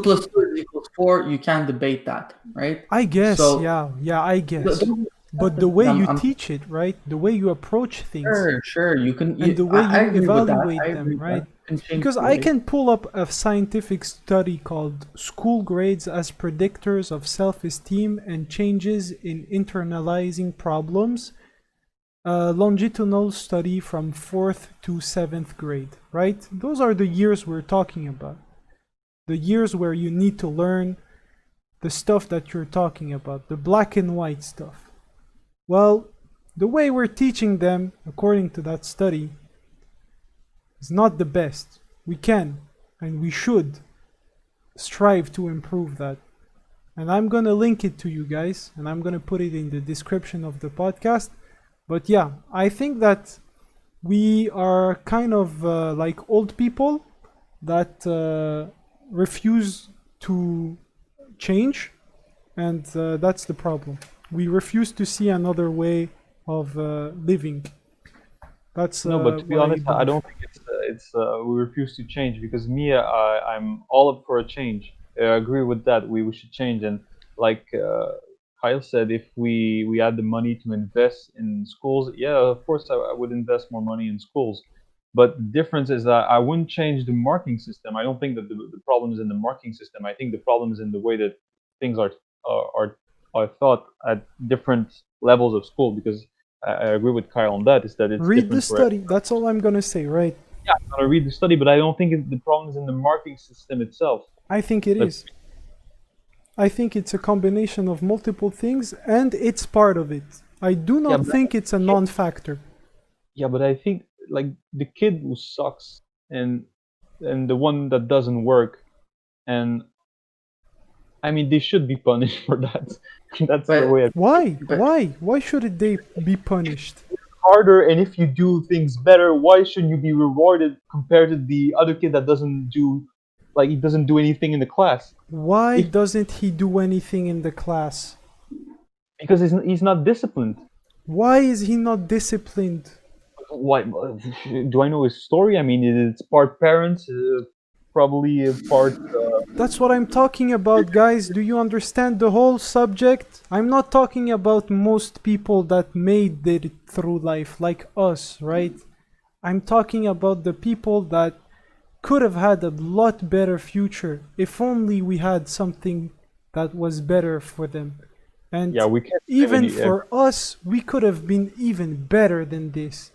plus 2 equals 4. You can't debate that, right? I guess, yeah, I guess. But the way you teach it, right? The way you approach things. Sure, you can. And the way you evaluate them, right? Because I can pull up a scientific study called School Grades as Predictors of Self-Esteem and Changes in Internalizing Problems. A longitudinal study from 4th to 7th grade, right? Those are the years we're talking about. The years where you need to learn the stuff that you're talking about, the black and white stuff. Well, the way we're teaching them, according to that study, is not the best. We can and we should strive to improve that. And I'm gonna link it to you guys, and I'm gonna put it in the description of the podcast. But yeah, I think that we are kind of like old people that refuse to change, and that's the problem. We refuse to see another way of living. That's no, but to be honest, I don't think it's we refuse to change, because me, I'm all up for a change. I agree with that. We should change, and like Kyle said, if we had the money to invest in schools, yeah, of course I would invest more money in schools. But the difference is that I wouldn't change the marking system. I don't think that the problem is in the marking system. I think the problem is in the way that things are thought at different levels of school. Because I agree with Kyle on that. Is that it's read the study. That's all I'm gonna say, right? I'm gonna read the study, but I don't think the problem is in the marking system itself. I think it Like, is. I think it's a combination of multiple things, and it's part of it. I do yeah, not but think it's a non-factor. I think like the kid who sucks and the one that doesn't work, and I mean they should be punished for that. That's the way But it's Why? but Why? Why should they be punished? harder. And if you do things better, why shouldn't you be rewarded compared to the other kid that doesn't do, like he doesn't do anything in the class? Why If doesn't he do anything in the class? because he's not disciplined. Why is he not disciplined? Why do I know his story? I mean, it's part parents, probably a part. That's what I'm talking about, guys. Do you understand the whole subject? I'm not talking about most people that made it through life, like us, right? I'm talking about the people that could have had a lot better future if only we had something that was better for them. Yeah, And we can't blame even any. for us, we could have been even better than this.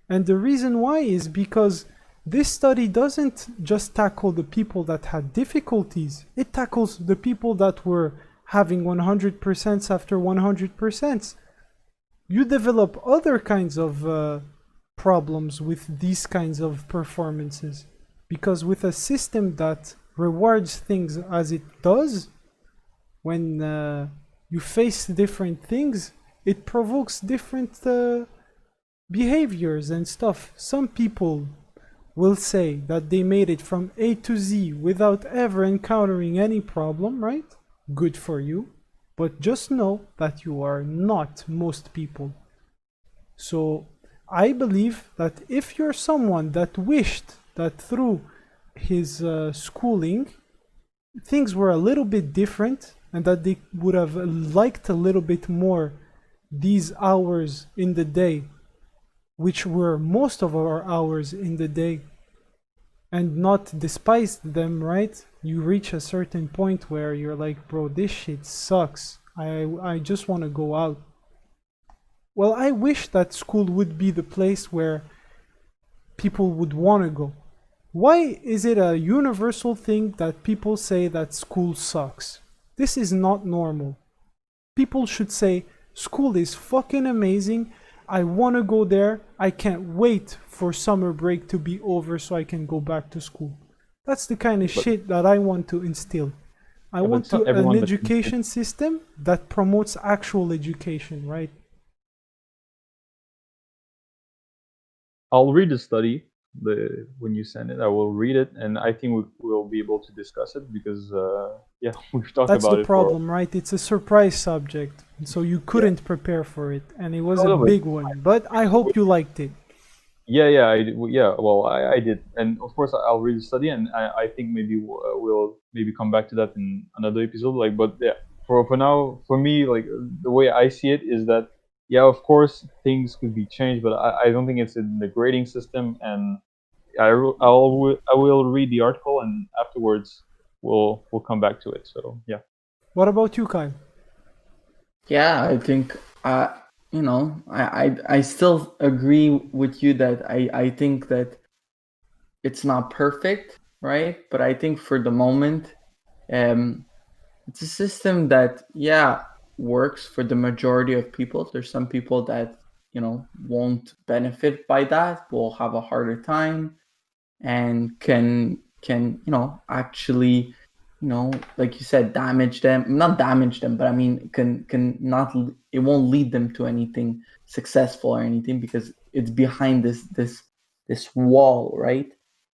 And the reason why is because this study doesn't just tackle the people that had difficulties, it tackles the people that were having 100% after 100%. You develop other kinds of problems with these kinds of performances. Because with a system that rewards things as it does, when you face different things, it provokes different behaviors and stuff. Some people will say that they made it from A to Z without ever encountering any problem, right? Good for you. But just know that you are not most people. So I believe that if you're someone that wished that through his schooling things were a little bit different and that they would have liked a little bit more these hours in the day, which were most of our hours in the day, and not despise them, right? You reach a certain point where you're like, bro, this shit sucks. I just want to go out. Well, I wish that school would be the place where people would want to go. Why is it a universal thing that people say that school sucks? This is not normal. People should say, school is fucking amazing. I want to go there. I can't wait for summer break to be over so I can go back to school. That's the kind of But shit that I want to instill. I yeah, but want it's to not an everyone that can. education system that promotes actual education, right? I'll read the study. When you send it, I will read it, and I think we'll be able to discuss it because yeah, we've talked That's the about it for. problem, right? It's a surprise subject, so you Yeah. couldn't prepare for it, and it was No, a no, but big one. But I hope you liked it. yeah, yeah. Well, I did, and of course I'll read the study, and I think maybe we'll maybe come back to that in another episode. Like, but yeah, for now, for me, like the way I see it is that yeah, of course things could be changed, but I don't think it's in the grading system. And I will read the article, and afterwards we'll come back to it. So yeah. What about you, Kyle? yeah, I think I still agree with you that I think that it's not perfect, right? But I think for the moment, um, it's a system that works for the majority of people. There's some people that won't benefit by that, will have a harder time, and can actually like you said, damage them, not damage them, but I mean can not, it won't lead them to anything successful or anything because it's behind this wall, right?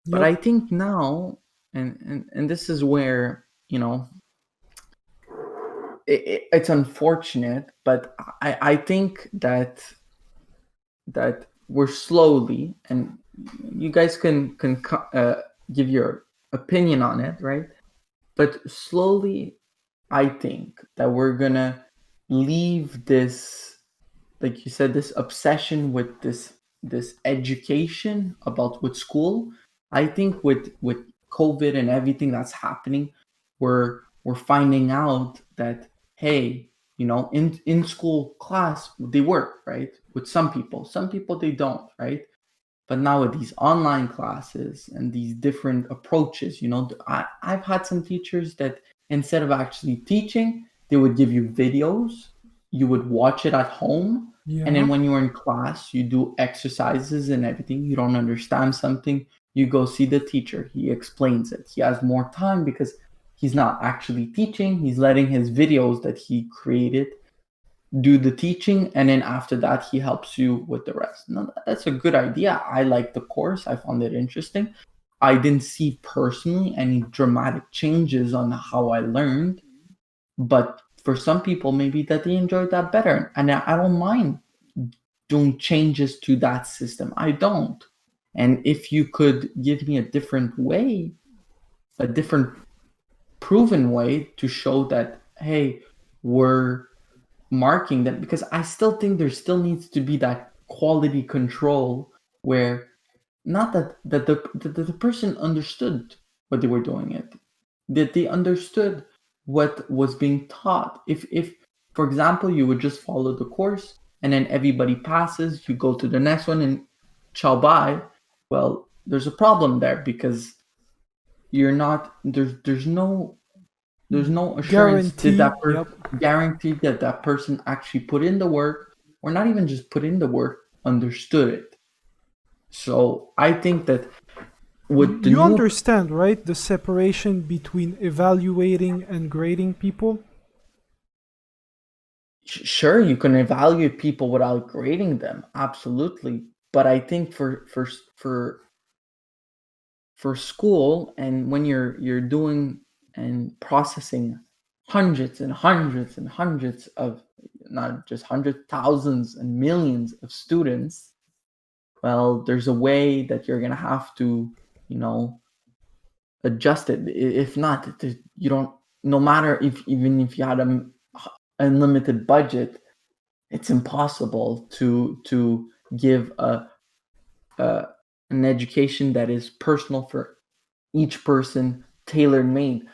But Yep. I think now, and this is where it's unfortunate, but I think that we're slowly, and you guys can give your opinion on it, right? But slowly, I think that we're gonna leave this, like you said, this obsession with this education about with school. I think with COVID and everything that's happening, we're finding out that, hey, in school class they work, right? With some people they don't, right? But now with these online classes and these different approaches, I've had some teachers that instead of actually teaching, they would give you videos. You would watch it at home. And Yeah. then when you're in class, you do exercises and everything. You don't understand something, you go see the teacher. He explains it. He has more time because he's not actually teaching. He's letting his videos that he created do the teaching, and then after that he helps you with the rest. No, that's a good idea. I like the course. I found it interesting. I didn't see personally any dramatic changes on how I learned, but for some people maybe that they enjoyed that better, and I don't mind doing changes to that system. I don't. And if you could give me a different way, a different proven way to show that, hey, we're marking them, because I still think there still needs to be that quality control where not that the person understood what they were doing it, that they understood what was being taught. If for example you would just follow the course and then everybody passes, you go to the next one and ciao bye, well, there's a problem there because you're not there's no assurance Guarantee. guarantee that that person actually put in the work, or not even just put in the work, understood it. So I think that with the You new, understand, right? The separation between evaluating and grading people. sure, you can evaluate people without grading them, absolutely. But I think for school, and when you're doing and processing hundreds and hundreds and hundreds of, not just hundreds, thousands and millions of students, well, there's a way that you're gonna have to, adjust it. If not, you don't. No matter even if you had an unlimited budget, it's impossible to give an education that is personal for each person, tailor made.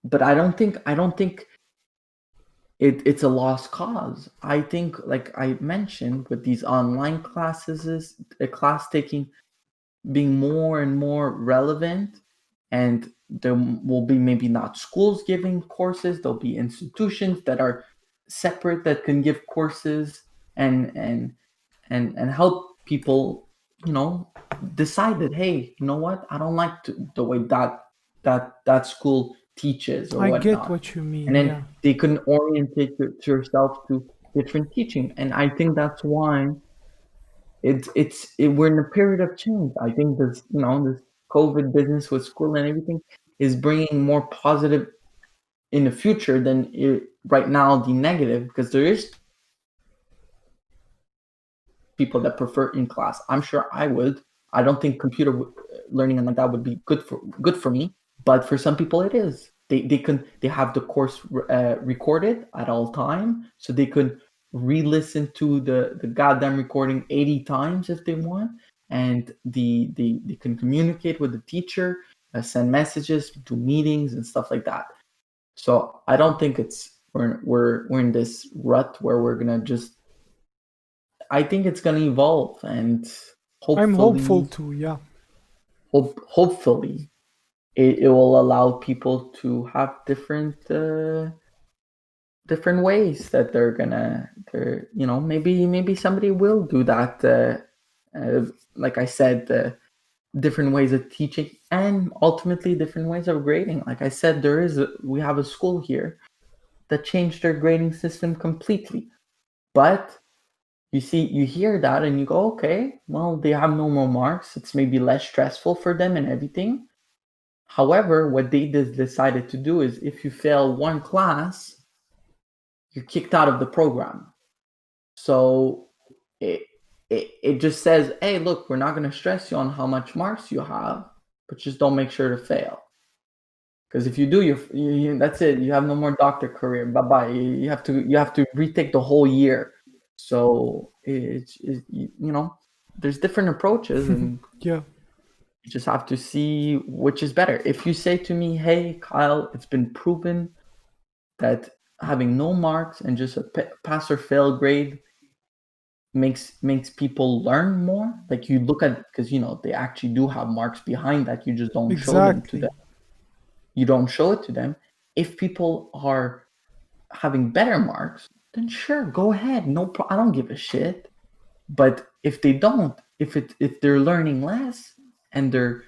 But I don't think it's a lost cause. I think, like I mentioned, with these online classes, class taking being more and more relevant, and there will be maybe not schools giving courses, there'll be institutions that are separate that can give courses and help people, decide that, hey, you know what, I don't like the way that school teaches or I get whatnot, what you mean. and Yeah. then they can orientate yourself to different teaching. And I think that's why we're in a period of change. I think this COVID business with school and everything is bringing more positive in the future than right now the negative, because there is people that prefer in class. I'm sure I would. I don't think computer learning and like that would be good for me, but for some people it is. They have the course recorded at all time, so they could re-listen to the goddamn recording 80 times if they want, and they can communicate with the teacher, send messages, do meetings and stuff like that. So I don't think we're in this rut where we're gonna just. I think it's gonna evolve, and I'm hopeful hopefully, too. Yeah. hopefully, it will allow people to have different ways that maybe somebody will do that. Like I said, different ways of teaching and ultimately different ways of grading. Like I said, we have a school here that changed their grading system completely, but you hear that and you go, okay, well, they have no more marks. It's maybe less stressful for them and everything. However, what they decided to do is, if you fail one class, you're kicked out of the program. So it just says, hey, look, we're not going to stress you on how much marks you have, but just don't make sure to fail. Because if you do, that's it. You have no more doctor career. Bye bye. You have to retake the whole year. So there's different approaches, and Yeah. you just have to see which is better. If you say to me, hey, Kyle, it's been proven that having no marks and just a pass or fail grade makes people learn more. Like you look at, because they actually do have marks behind that. You just don't show them to Exactly. them. You don't show it to them. If people are having better marks, then sure, go ahead. No I don't give a shit. But if they don't, if they're learning less and they're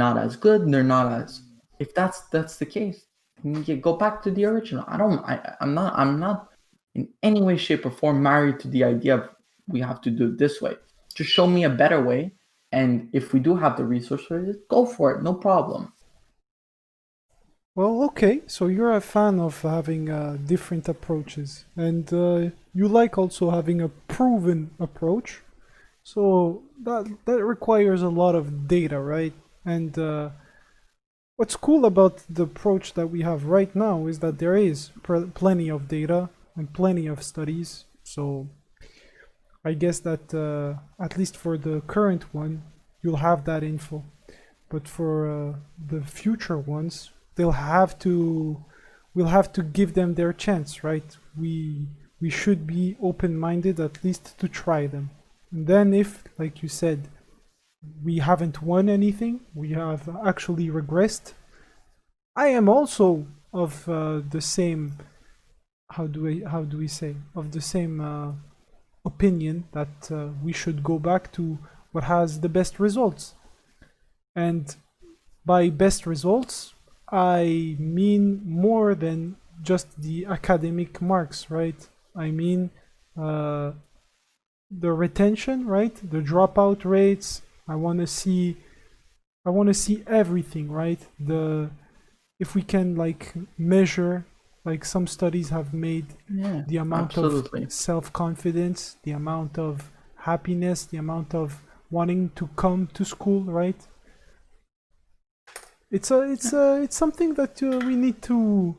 not as good, and they're not as if that's the case, you go back to the original. I'm not in any way, shape, or form married to the idea of we have to do it this way. Just show me a better way, and if we do have the resources, go for it, no problem. Well, okay, so you're a fan of having different approaches, and you like also having a proven approach. So that requires a lot of data, right? And what's cool about the approach that we have right now is that there is plenty of data and plenty of studies. So I guess that at least for the current one, you'll have that info. But for the future ones, we'll have to give them their chance, right? We should be open-minded at least to try them. And then if, like you said, we haven't won anything, we have actually regressed. I am also of the same, how do we say, of the same opinion that we should go back to what has the best results. And by best results, I mean more than just the academic marks, right? I mean uh, the retention, right? The dropout rates. I want to see everything, right? The if we can like measure, like some studies have made, Yeah, the amount of absolutely. self-confidence, the amount of happiness, the amount of wanting to come to school, right? It's something that we need to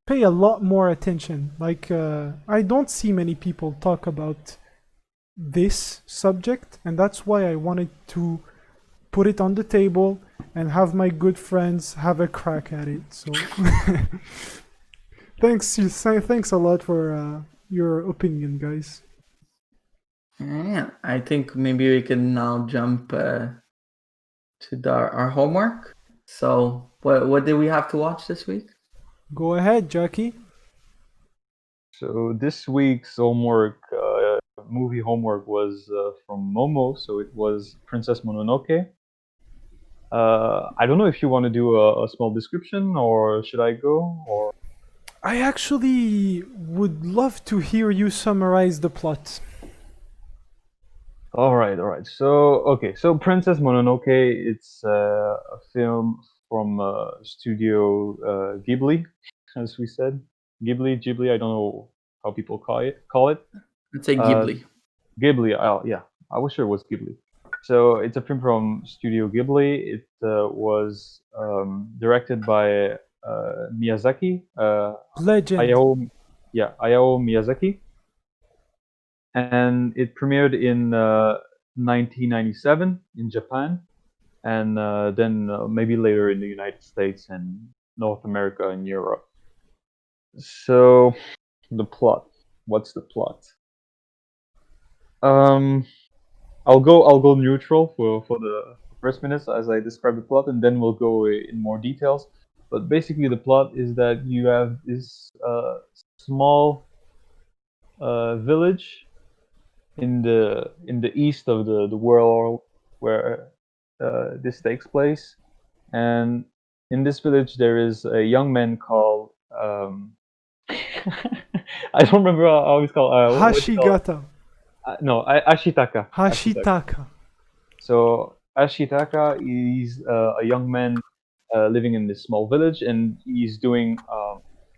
pay a lot more attention. Like I don't see many people talk about this subject, and that's why I wanted to put it on the table and have my good friends have a crack at it. So thanks a lot for your opinion, guys. Yeah, I think maybe we can now jump to our homework. So, what did we have to watch this week? Go ahead, Jacky. So this week's homework, movie homework, was from Momo. So it was Princess Mononoke. I don't know if you want to do a small description, or should I go? Or I actually would love to hear you summarize the plot. all right, all right. So okay, so Princess Mononoke. It's a film from Studio Ghibli, as we said. Ghibli. I don't know how people call it. Let's say Uh, Ghibli. Ghibli. Oh, yeah. I was sure it was Ghibli. So it's a film from Studio Ghibli. It was directed by Miyazaki. Legend. Hayao, yeah, Hayao Miyazaki, and it premiered in 1997 in Japan, and then maybe later in the United States and North America and Europe. So the plot. What's the plot? Um, I'll go neutral for the first minutes as I describe the plot, and then we'll go in more details. But basically, the plot is that you have this small village in the east of the world where this takes place, and in this village there is a young man called I don't remember how he's called. What do you call it? Hashigata. No, Ashitaka. Ashitaka. Hashitaka. So Ashitaka is a young man living in this small village, and he's doing,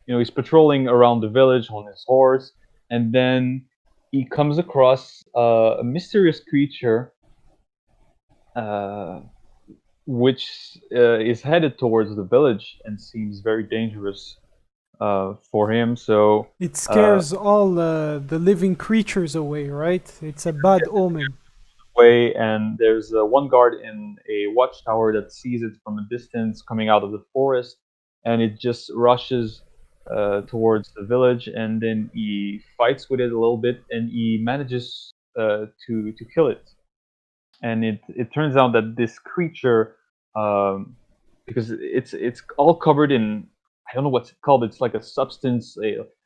he's patrolling around the village on his horse, and then he comes across a mysterious creature, uh, which is headed towards the village and seems very dangerous for him. So It uh, scares all the living creatures away, right? It's a bad omen. way, and there's one guard in a watchtower that sees it from a distance coming out of the forest, and it just rushes towards the village, and then he fights with it a little bit, and he manages to kill it. And it turns out that this creature, because it's all covered in, I don't know what's it called. It's like a substance,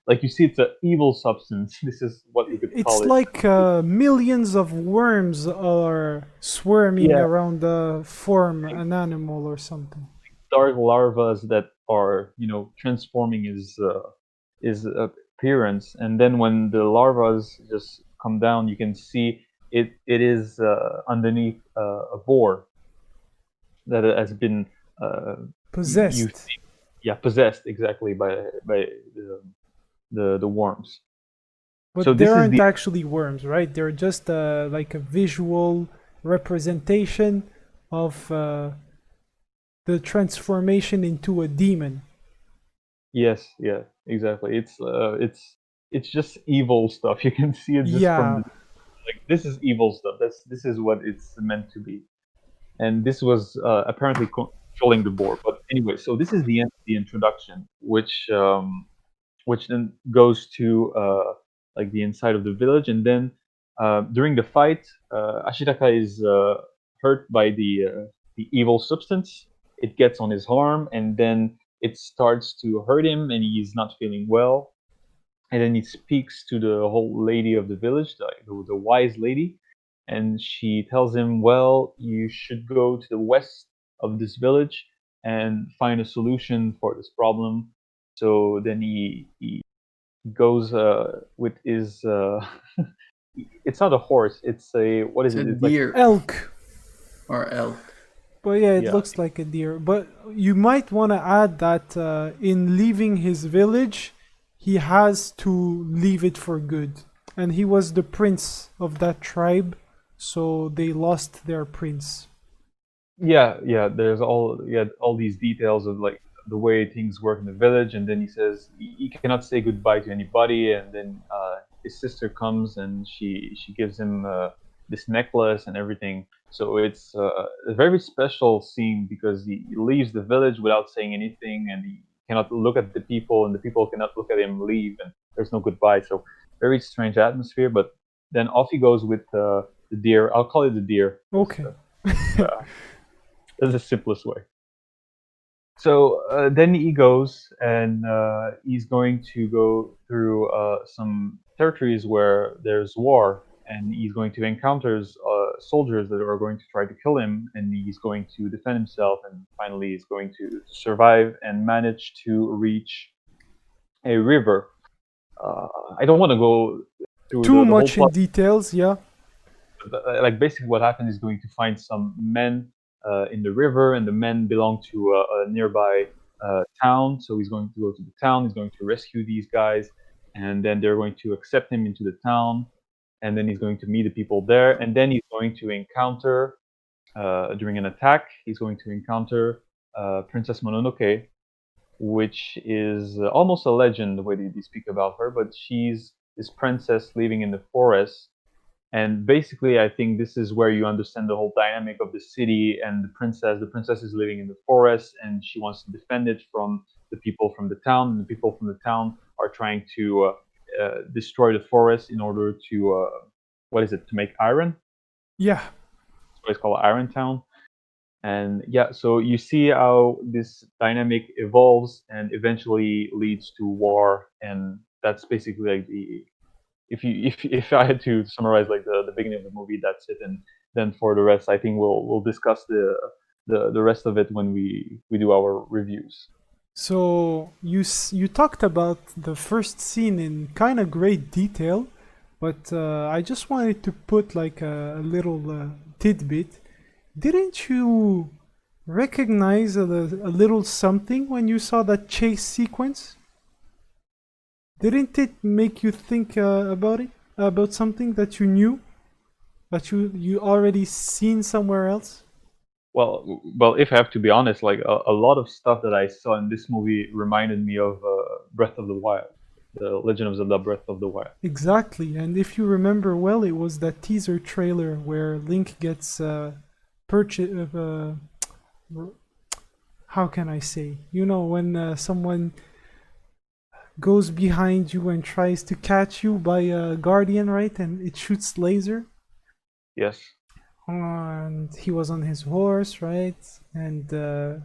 like you see, it's an evil substance. This is what we could call It's it. like millions of worms are swarming Yeah, around the form an animal or something. dark larvas that are transforming his appearance, and then when the larvas just come down, you can see it is underneath a boar that has been you Possessed. think, yeah, possessed exactly by the worms. So But they this is aren't the actually worms, right? They're just like a visual representation of the transformation into a demon. yes, yeah, exactly. It's just evil stuff. You can see it just from Yeah, the, like, this is evil stuff. This is what it's meant to be. And this was apparently controlling the board. But anyway, so this is the end of the introduction, which then goes to like the inside of the village, and then during the fight, Ashitaka is hurt by the evil substance. It gets on his arm, and then it starts to hurt him, and he's not feeling well. And then he speaks to the whole lady of the village, the wise lady, and she tells him, "Well, you should go to the west of this village and find a solution for this problem." So then he goes with his it's not a horse, it's a, what is It's a it, it's like, deer elk. or elk. But yeah, it yeah, looks like a deer. But you might want to add that in leaving his village, he has to leave it for good. And he was the prince of that tribe, so they lost their prince. yeah, there's all these details of like the way things work in the village. And then he says he cannot say goodbye to anybody, and then his sister comes and she gives him this necklace and everything. So it's a very special scene because he leaves the village without saying anything, and he cannot look at the people, and the people cannot look at him leave, and there's no goodbye. So very strange atmosphere. But then off he goes with the deer. I'll call it the deer. Okay. Uh, that's the simplest way. So then he goes, and he's going to go through some territories where there's war, and he's going to encounter soldiers that are going to try to kill him, and he's going to defend himself, and finally he's going to survive and manage to reach a river. Uh, I don't want to go through Too the whole much in plot. details, yeah. Like basically what happens is going to find some men in the river, and the men belong to a nearby town. So he's going to go to the town. He's going to rescue these guys, and then they're going to accept him into the town. And then he's going to meet the people there, and then he's going to encounter during an attack. He's going to encounter Princess Mononoke, which is almost a legend the way they speak about her. But she's this princess living in the forest, and basically I think this is where you understand the whole dynamic of the city and the princess is living in the forest, and she wants to defend it from the people from the town, and the people from the town are trying to destroy the forest in order to what is it, to make iron. Yeah. So it's called Iron Town. And yeah, so you see how this dynamic evolves and eventually leads to war, and that's basically like the, if I had to summarize like the beginning of the movie, that's it. And then for the rest, I think we'll discuss the rest of it when we do our reviews. So you talked about the first scene in kind of great detail, but I just wanted to put like a little tidbit. Didn't you recognize a little something when you saw that chase sequence? Didn't it make you think about it? About something that you knew? That you already seen somewhere else? Well, if I have to be honest, like a lot of stuff that I saw in this movie reminded me of Breath of the Wild, the Legend of Zelda: Breath of the Wild. Exactly, and if you remember well, it was that teaser trailer where Link gets purchase. How can I say? You know, when someone goes behind you and tries to catch you by a guardian, right? And it shoots laser. Yes. And he was on his horse, right? And the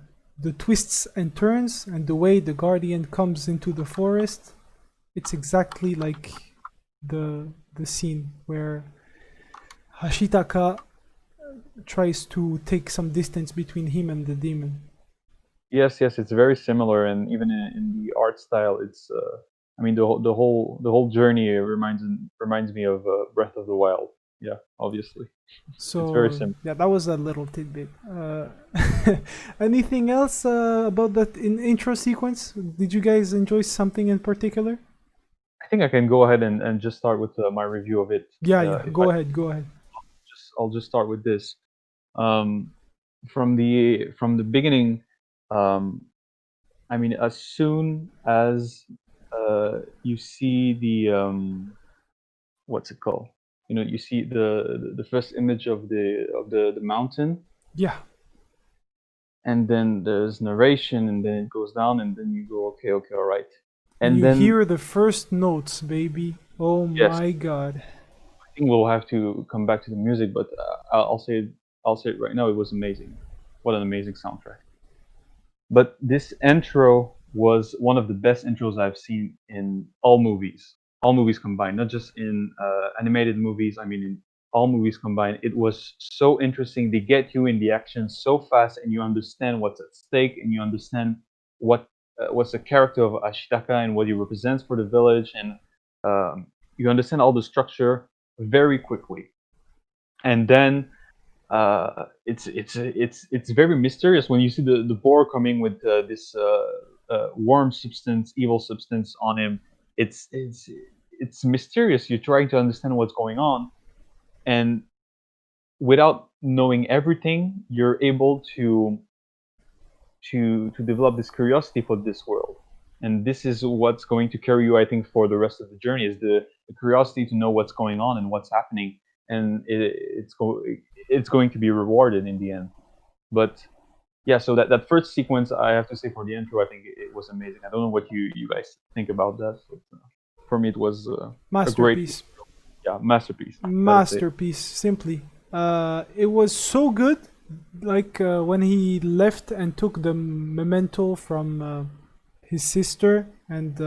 twists and turns and the way the guardian comes into the forest, it's exactly like the scene where Hashitaka tries to take some distance between him and the demon. Yes, it's very similar, and even in the art style, it's. I mean, the whole journey reminds me of Breath of the Wild. Yeah, obviously, it's very So similar. yeah, that was a little tidbit. Anything else about that intro sequence? Did you guys enjoy something in particular? I think I can go ahead and just start with my review of it. Yeah. If Go ahead. Go ahead. I'll just start with this. From the beginning, um, I mean, as soon as you see the what's it called? You know, you see the first image of the mountain, Yeah. and then there's narration, and then it goes down, and then you go, okay, all right, And and you then hear the first notes, baby. Oh yes, my god. I think we'll have to come back to the music, but I'll say it right now, it was amazing. What an amazing soundtrack! But this intro was one of the best intros I've seen in all movies combined, not just in animated movies. I mean, in all movies combined, it was so interesting. They get you in the action so fast, and you understand what's at stake, and you understand what's the character of Ashitaka and what he represents for the village, and you understand all the structure very quickly. And then it's very mysterious when you see the boar coming with this warm substance, evil substance on him. It's mysterious. You're trying to understand what's going on, and without knowing everything, you're able to develop this curiosity for this world. And this is what's going to carry you, I think, for the rest of the journey, is the curiosity to know what's going on and what's happening, and it's going to be rewarded in the end. But yeah, so that first sequence, I have to say, for the intro, I think it was amazing. I don't know what you guys think about that, but for me, it was a great, Masterpiece. masterpiece. Gotta say. Masterpiece, simply. It was so good. Like when he left and took the memento from his sister, and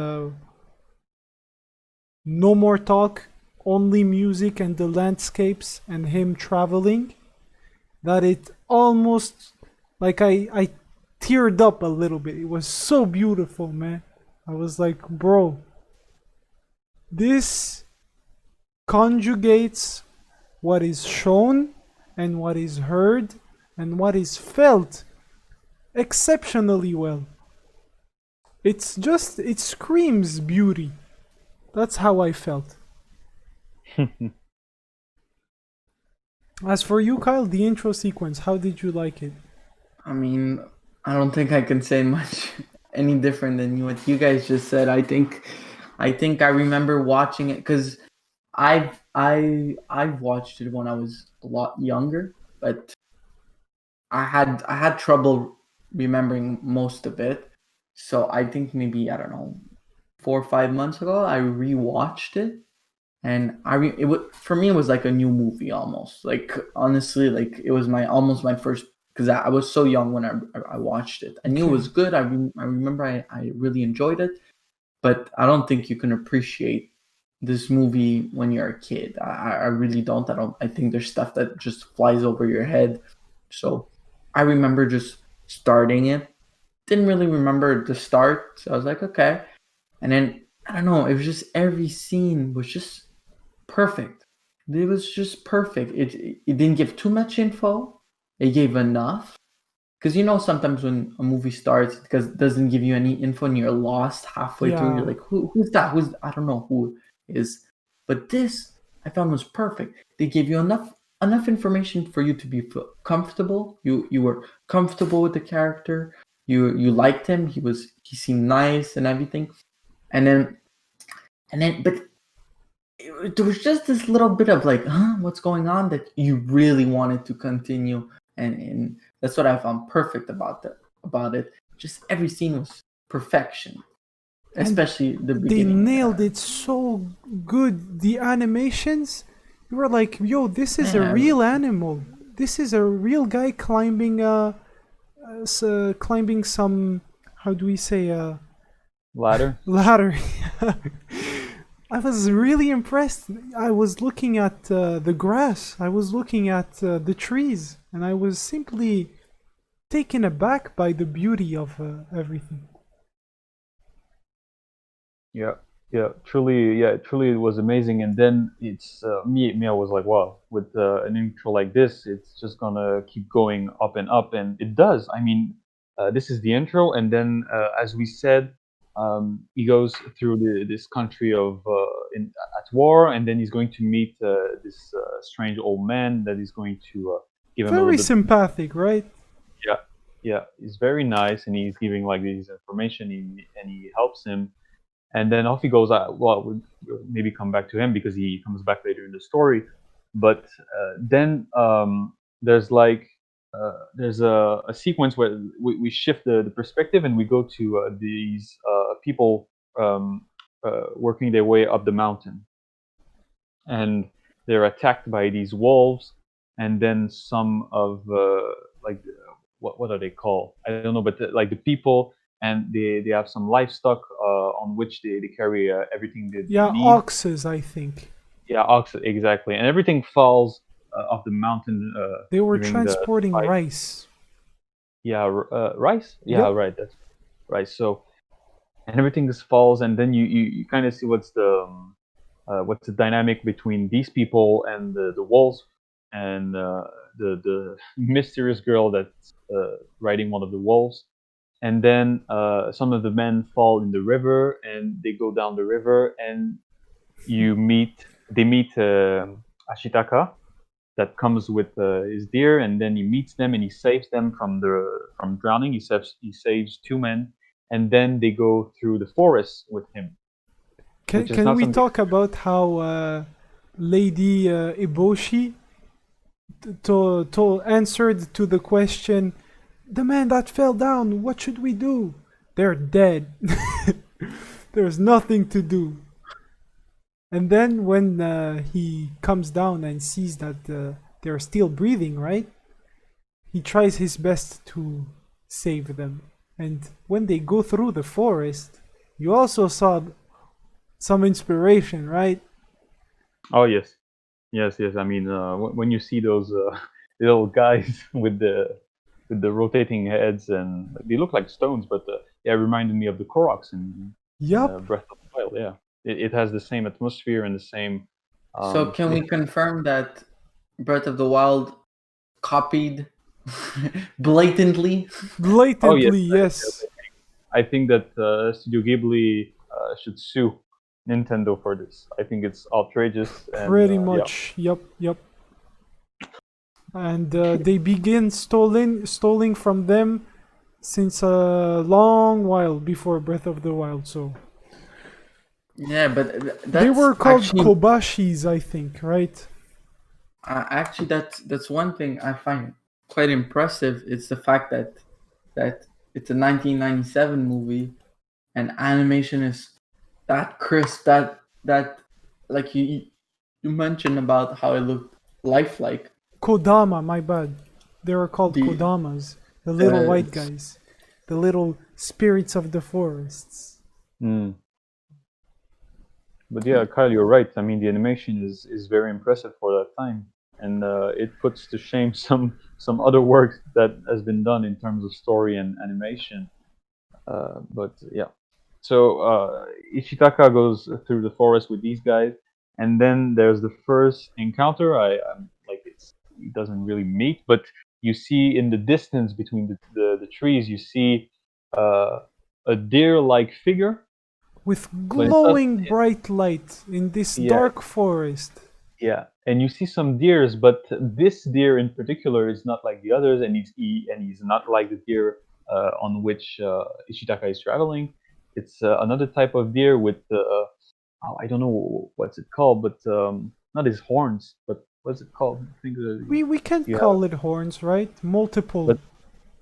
no more talk, only music and the landscapes and him traveling. That it almost, like, I teared up a little bit. It was so beautiful, man. I was like, bro, this conjugates what is shown and what is heard and what is felt exceptionally well. It screams beauty. That's how I felt. As for you, Kyle, the intro sequence, how did you like it? I mean, I don't think I can say much any different than what you guys just said. I think I remember watching it because I've watched it when I was a lot younger, but I had trouble remembering most of it. So I think maybe, I don't know, 4 or 5 months ago I rewatched it, and it was, for me, it was like a new movie almost. Like, honestly, like, it was my first, because I was so young when I watched it. I knew it was good. I remember I really enjoyed it, but I don't think you can appreciate this movie when you're a kid. I really don't. I think there's stuff that just flies over your head. So I remember just starting it. Didn't really remember the start. So I was like, okay. And then, I don't know, it was just, every scene was just perfect. It was just perfect. It didn't give too much info. It gave enough. Because, sometimes when a movie starts, because it doesn't give you any info and you're lost halfway through, Yeah, you're like, who's that? I don't know who is. But this, I found, was perfect. They gave you enough information for you to be comfortable. You were comfortable with the character. You liked him. He seemed nice and everything. And then, but there was just this little bit of like, what's going on, that you really wanted to continue, and that's what I found perfect about it. Just every scene was perfection. especially the They beginning. nailed it so good. The animations, you were like, yo, this is a Yeah. real animal. This is a real guy climbing climbing some, how do we say, Ladder. ladder. I was really impressed. I was looking at the grass, I was looking at the trees, and I was simply taken aback by the beauty of everything. Truly it was amazing. And then it's me, I was like, wow, with an intro like this, it's just gonna keep going up and up, and it does. I mean, this is the intro, and then as we said, he goes through this country of at war, and then he's going to meet this strange old man that is going to give him a little Very bit. sympathetic, right? Yeah, he's very nice, and he's giving like this information, and he helps him. And then off he goes. Well, we'll maybe come back to him because he comes back later in the story. But then there's like there's a sequence where we shift the perspective, and we go to these people working their way up the mountain, and they're attacked by these wolves, and then some of like what are they called? I don't know, but like the people, and they have some livestock on which they carry everything that Yeah, they need. oxes, I think. Yeah, ox, exactly, and everything falls off the mountain They were during the transporting fight. rice. Yeah, rice. Yeah, Yep. right. That's right. So, and everything just falls, and then you kind of see what's the dynamic between these people and the wolves, and the mysterious girl that's riding one of the wolves. And then some of the men fall in the river, and they go down the river, and they meet Ashitaka that comes with his deer, and then he meets them and he saves them from drowning. He saves two men, and then they go through the forest with him, which is Can not we something. talk about how Lady Eboshi answered to the question, the man that fell down, what should we do? They're dead. There's nothing to do. And then when he comes down and sees that they're still breathing, right? He tries his best to save them. And when they go through the forest, you also saw some inspiration, right? Oh yes. I mean, when you see those little guys with the rotating heads, and they look like stones, but yeah, it reminded me of the Koroks in Yup. Breath of the Wild. Yeah, it has the same atmosphere and the same. So can we confirm that Breath of the Wild copied blatantly? Blatantly, Yes. yes. I think that Studio Ghibli should sue Nintendo for this. I think it's outrageous. And, Pretty much. Yup. And they begin stalling from them since a long while before Breath of the Wild. So Yeah, but that's they were called actually, Kobashis, I think, right? actually that's one thing I find quite impressive. It's the fact that it's a 1997 movie and animation is that crisp, that like you mentioned about how it looked lifelike. Kodama, my bad. They were called The Kodamas, the little white it's- guys, the little spirits of the forests. But yeah, Kyle, you're right. I mean, the animation is very impressive for that time, and it puts to shame some other work that has been done in terms of story and animation. But yeah, so Ishitaka goes through the forest with these guys, and then there's the first encounter. I'm like he doesn't really meet, but you see in the distance between the trees, you see a deer-like figure. With But it's not. glowing bright light in this Yeah, dark forest. yeah, and you see some deers, but this deer in particular is not like the others, and he's not like the deer on which Ishitaka is traveling. It's another type of deer with I don't know what's it called, but not his horns, but what's it called? I think We can't you have, call it horns, right? Multiple. but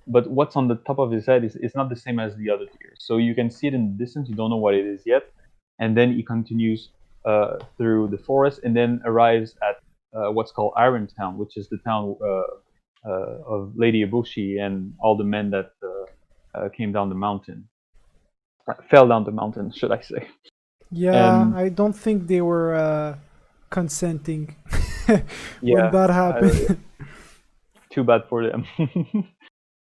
but what's on the top of his head is not the same as the other deer. So you can see it in the distance. You don't know what it is yet, and then he continues through the forest, and then arrives at what's called Iron Town, which is the town of Lady Ibushi and all the men that came down the mountain, fell down the mountain, should I say? Yeah, And I don't think they were consenting when yeah, that happened. too bad for them.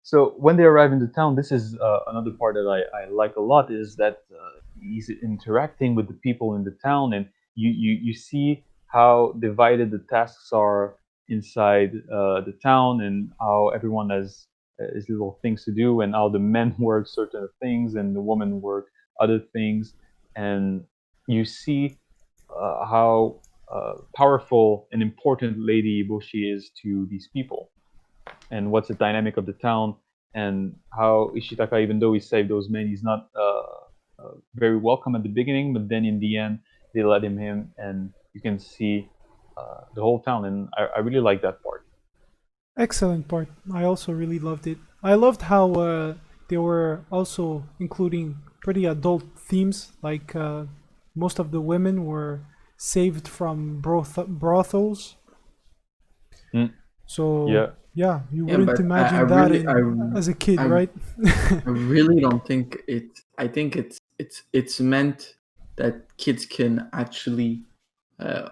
So when they arrive in the town, this is another part that I like a lot, is that he's interacting with the people in the town, and you see how divided the tasks are inside the town, and how everyone has his little things to do, and how the men work certain things and the women work other things, and you see how powerful and important Lady Ibushi is to these people, and what's the dynamic of the town, and how Ishitaka, even though he saved those men, he's not very welcome at the beginning, but then in the end they let him in, and you can see the whole town, and I really like that part. Excellent part. I also really loved it. I loved how they were also including pretty adult themes, like most of the women were saved from brothels. Mm, So yeah, yeah, you Yeah, wouldn't but imagine that in as a kid, I, right? I really don't think it. I think it's meant that kids can actually uh,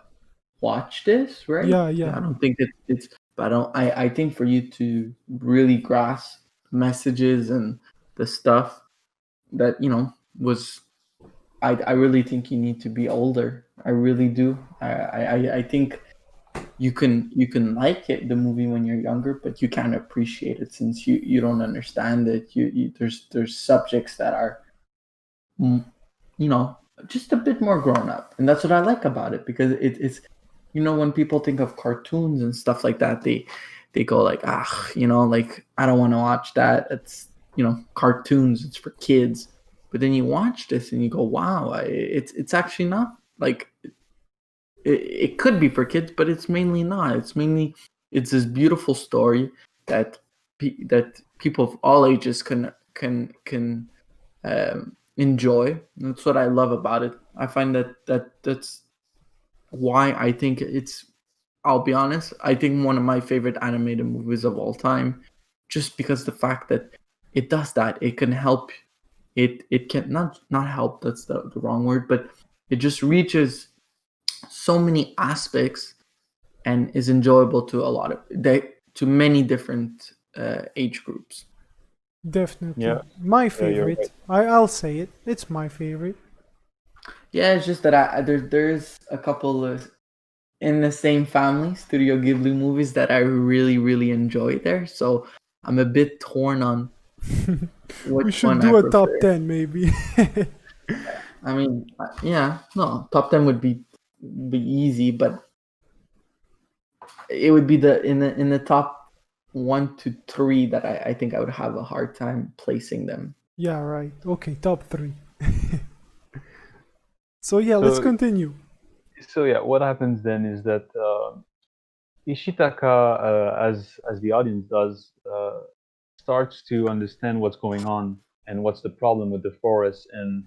watch this, right? Yeah, yeah, I don't think it's. But I think for you to really grasp messages and the stuff that was. I really think you need to be older. I really do. I think you can like it, the movie, when you're younger, but you can't appreciate it since you don't understand it. There's subjects that are mm, you know just a bit more grown up, and that's what I like about it, because it's when people think of cartoons and stuff like that, they go like, like, I don't want to watch that. It's cartoons, it's for kids. But then you watch this and you go, wow, it's actually not like it could be for kids, but it's mainly not. It's this beautiful story that that people of all ages can enjoy. That's what I love about it. I find that's why I think it's. I'll be honest. I think one of my favorite animated movies of all time, just because the fact that it does that, it can help. It can not help. That's the wrong word, but it just reaches so many aspects and is enjoyable to to many different age groups. definitely. yeah, My yeah, you're right. favorite. I'll say it. It's my favorite. Yeah, it's just that there's a couple of in the same family Studio Ghibli movies that I really really enjoy there. So I'm a bit torn on We which should one I do a top prefer. 10 maybe. I mean, yeah, no, top 10 would be easy, but it would be in the top 1 to 3 that I think I would have a hard time placing them. Yeah, right. Okay, top 3. So yeah, let's So continue. yeah, what happens then is that Ishitaka, as the audience does, starts to understand what's going on and what's the problem with the forest, and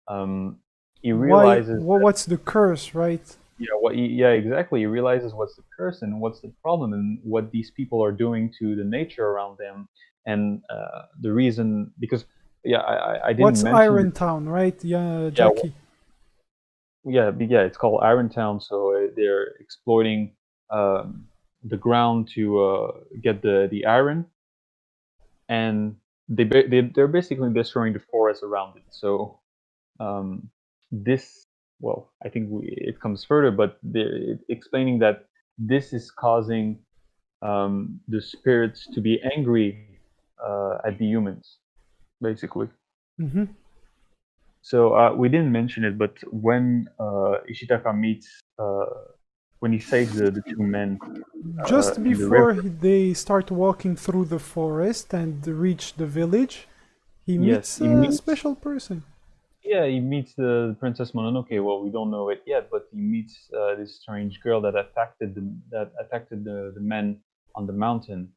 um, he Why realizes what's the curse, right? yeah, exactly, he realizes what's the curse and what's the problem and what these people are doing to the nature around them, and the reason, because I didn't What's mention Iron this. Town, right? Yeah, Yeah, Jackie. yeah, it's called Iron Town, so they're exploiting um, the ground to get the iron, and they're basically destroying the forest around it. So um, this, well, I think it comes further, but they're explaining that this is causing the spirits to be angry at the humans, basically. Hmm. So we didn't mention it, but when Ishitaka meets, when he saves the two men Just in the before river, they start walking through the forest and reach the village, he yes, meets he a meets. special person. Yeah, he meets the Princess Mononoke. Well, we don't know it yet, but he meets this strange girl that attacked the men on the mountain,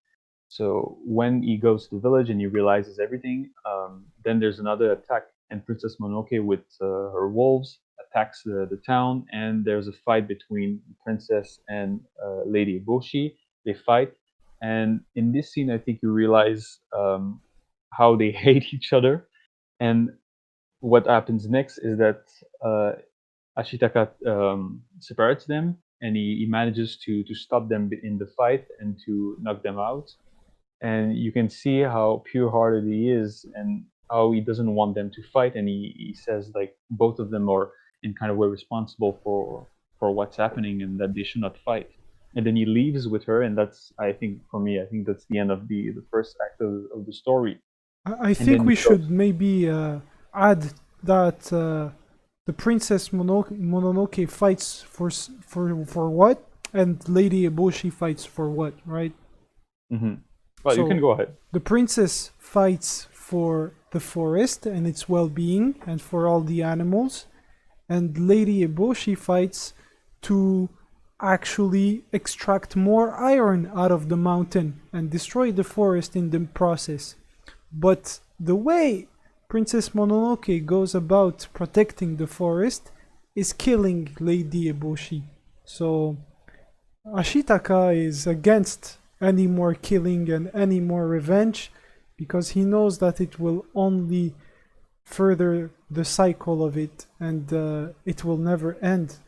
So when he goes to the village and he realizes everything, then there's another attack, and Princess Mononoke with her wolves attacks the town, and there's a fight between the princess and Lady Eboshi. They fight, and in this scene, I think you realize how they hate each other. And what happens next is that Ashitaka separates them, and he manages to stop them in the fight and to knock them out. And you can see how pure-hearted he is, and how he doesn't want them to fight. And he says like both of them are in kind of way responsible for what's happening, and that they should not fight. And then he leaves with her, and that's, I think, for me, I think that's the end of the first act of the story. I And think then we he should goes, maybe add that the Princess Mononoke fights for what, and Lady Eboshi fights for what, right? well, you So can go ahead. the princess fights for the forest and its well-being and for all the animals, and Lady Eboshi fights to actually extract more iron out of the mountain and destroy the forest in the process. But the way Princess Mononoke goes about protecting the forest is killing Lady Eboshi. So Ashitaka is against any more killing and any more revenge because he knows that it will only further the cycle of it, and it will never end.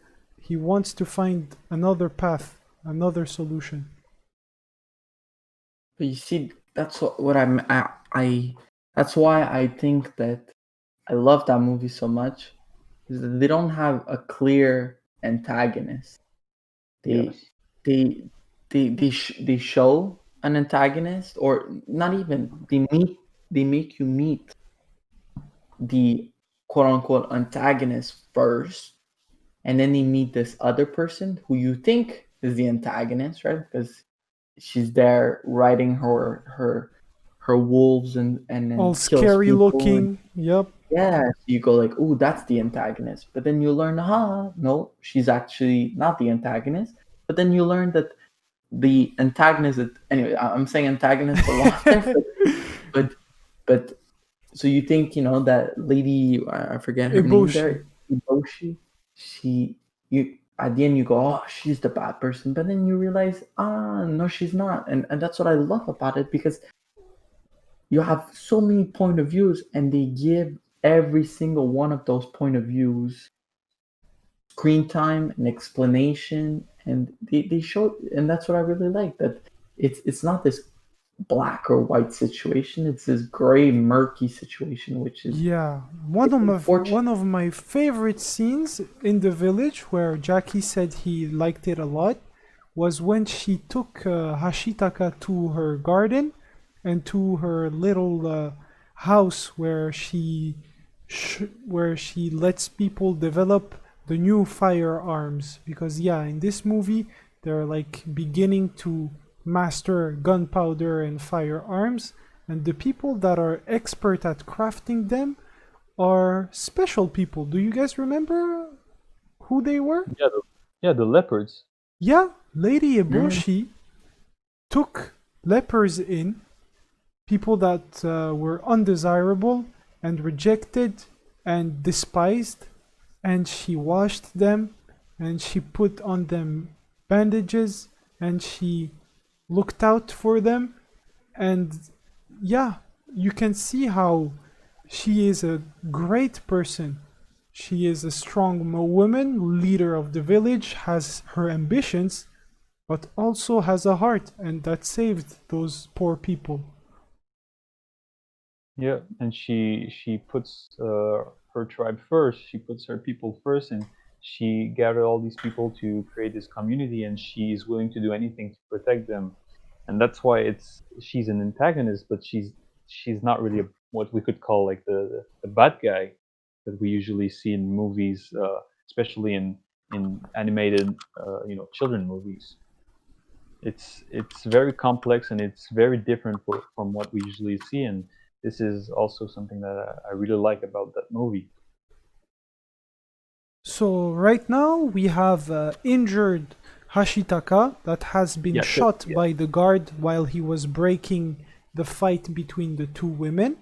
He wants to find another path, another solution. But you see, that's what I that's why I think that I love that movie so much, is that they don't have a clear antagonist. They Yes. they show an antagonist, or not even, they make you meet the quote unquote antagonist first, and then they meet this other person who you think is the antagonist, right? Because she's there riding her wolves and All then kills scary people. And looking. Yep. yeah, you go like, "Ooh, that's the antagonist." But then you learn, no, she's actually not the antagonist. But then you learn that the antagonist. Anyway, I'm saying antagonist a lot there, but but so you think, that lady, I forget her name Eboshi. there, Iboshi. You at the end you go, oh, she's the bad person, but then you realize, no, she's not, and that's what I love about it, because you have so many point of views, and they give every single one of those point of views screen time and explanation, and they show, and that's what I really like, that it's not this black or white situation, it's this gray murky situation, which is, Yeah, it's one unfortunate. of my favorite scenes in the village where Jackie said he liked it a lot was when she took Hashitaka to her garden and to her little house where where she lets people develop the new firearms, because yeah, in this movie they're like beginning to master gunpowder and firearms, and the people that are expert at crafting them are special people. Do you guys remember who they were? Yeah, the leopards. Yeah, Lady Mm. Eboshi took lepers in, people that were undesirable and rejected and despised, and she washed them and she put on them bandages and she looked out for them. And yeah, you can see how she is a great person. She is a strong woman, leader of the village, has her ambitions, but also has a heart, and that saved those poor people. Yeah, and she puts her tribe first. She puts her people first, and she gathered all these people to create this community, and she is willing to do anything to protect them. And that's why she's an antagonist, but she's not really what we could call like the bad guy that we usually see in movies, especially in animated children movies. It's very complex, and it's very different from what we usually see, and this is also something that I really like about that movie. So right now we have injured Hashitaka that has been Yeah, shot yeah. by the guard while he was breaking the fight between the two women.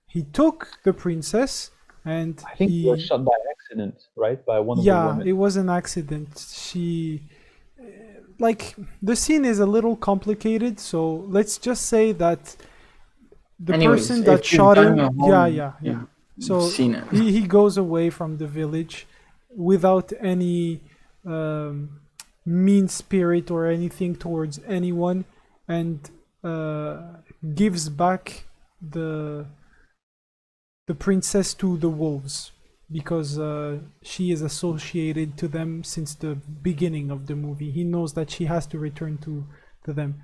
He took the princess and I think he was shot by accident, right? By one of the yeah, women. it was an accident. Like, the scene is a little complicated, so let's just say that the Anyways, person that if you've shot done him, your homework, you've So seen it. he goes away from the village without any mean spirit or anything towards anyone, and gives back the the princess to the wolves because she is associated to them since the beginning of the movie. He knows that she has to return to them.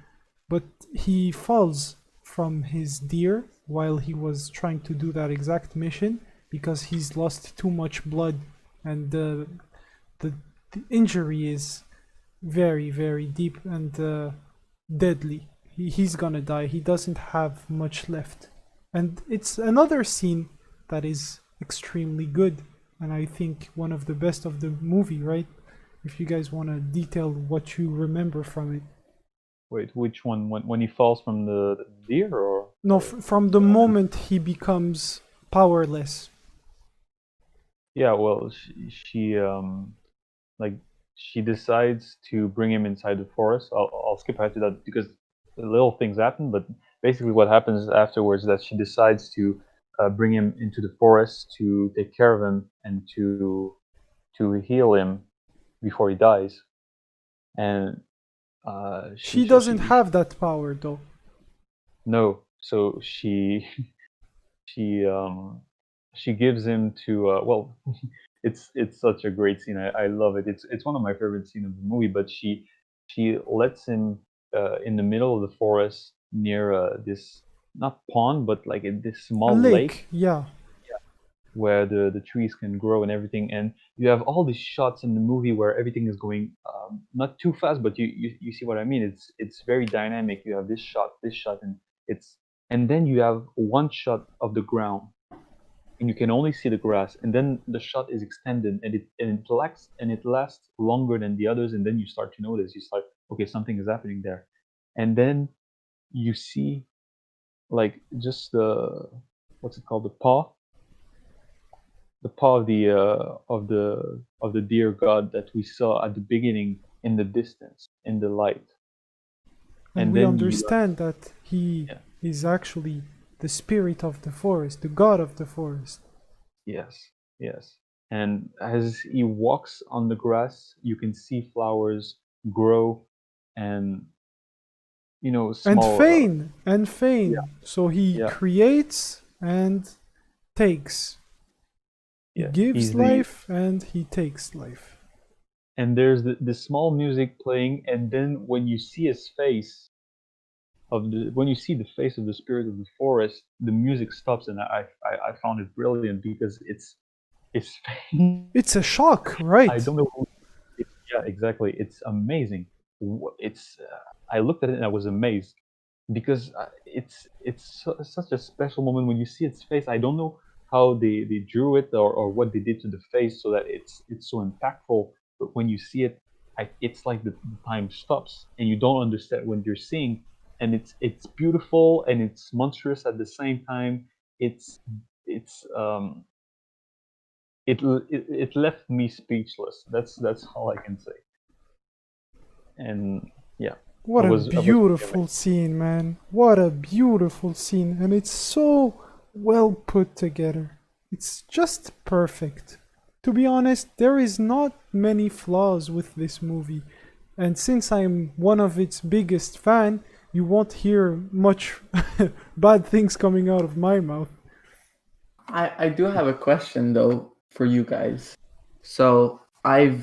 But he falls from his deer while he was trying to do that exact mission because he's lost too much blood, and the, the injury is very, very deep and deadly. He's gonna die. He doesn't have much left. And it's another scene that is extremely good, and I think one of the best of the movie, right? If you guys want to detail what you remember from it. Wait, which one? When he falls from the deer, or No, from the moment he becomes powerless. yeah, well, like she decides to bring him inside the forest. I'll skip ahead to that because the little things happen, but basically what happens afterwards is that she decides to bring him into the forest to take care of him and to heal him before he dies. And She doesn't have that power though. no, so she um she gives him to well it's such a great scene. I love it. It's one of my favorite scenes of the movie. But she lets him in the middle of the forest near this not pond but like this A small lake lake, yeah. where the trees can grow and everything. And you have all these shots in the movie where everything is going not too fast, but you see what I mean. It's very dynamic. You have this shot, and it's and then you have one shot of the ground and you can only see the grass, and then the shot is extended and it lasts longer than the others, and then you start to notice, you start, okay, something is happening there. And then you see like just the what's it called, the paw of the deer god that we saw at the beginning in the distance in the light. And And we then you understand that he yeah, is actually the spirit of the forest, the god of the forest. yes, yes. And as he walks on the grass, you can see flowers grow, and And small feign, and yeah, feign. So he yeah, creates and takes. He yeah, gives he's the life and he takes life. and there's the small music playing, and then when you see the face of the spirit of the forest, the music stops, and I found it brilliant because it's It's a shock, I right? don't know. Yeah, exactly. It's amazing. It's I looked at it and I was amazed because such a special moment when you see its face. I don't know how they drew it, or what they did to the face so that it's so impactful. But when you see it, it's like the time stops and you don't understand what you're seeing, and it's beautiful and it's monstrous at the same time. It's it left me speechless. That's all I can say. And yeah, What a I was really beautiful amazed. scene, man. What a beautiful scene. And it's so well put together. It's just perfect. To be honest, there is not many flaws with this movie. And since I'm one of its biggest fan, you won't hear much bad things coming out of my mouth. I do have a question though for you guys. So I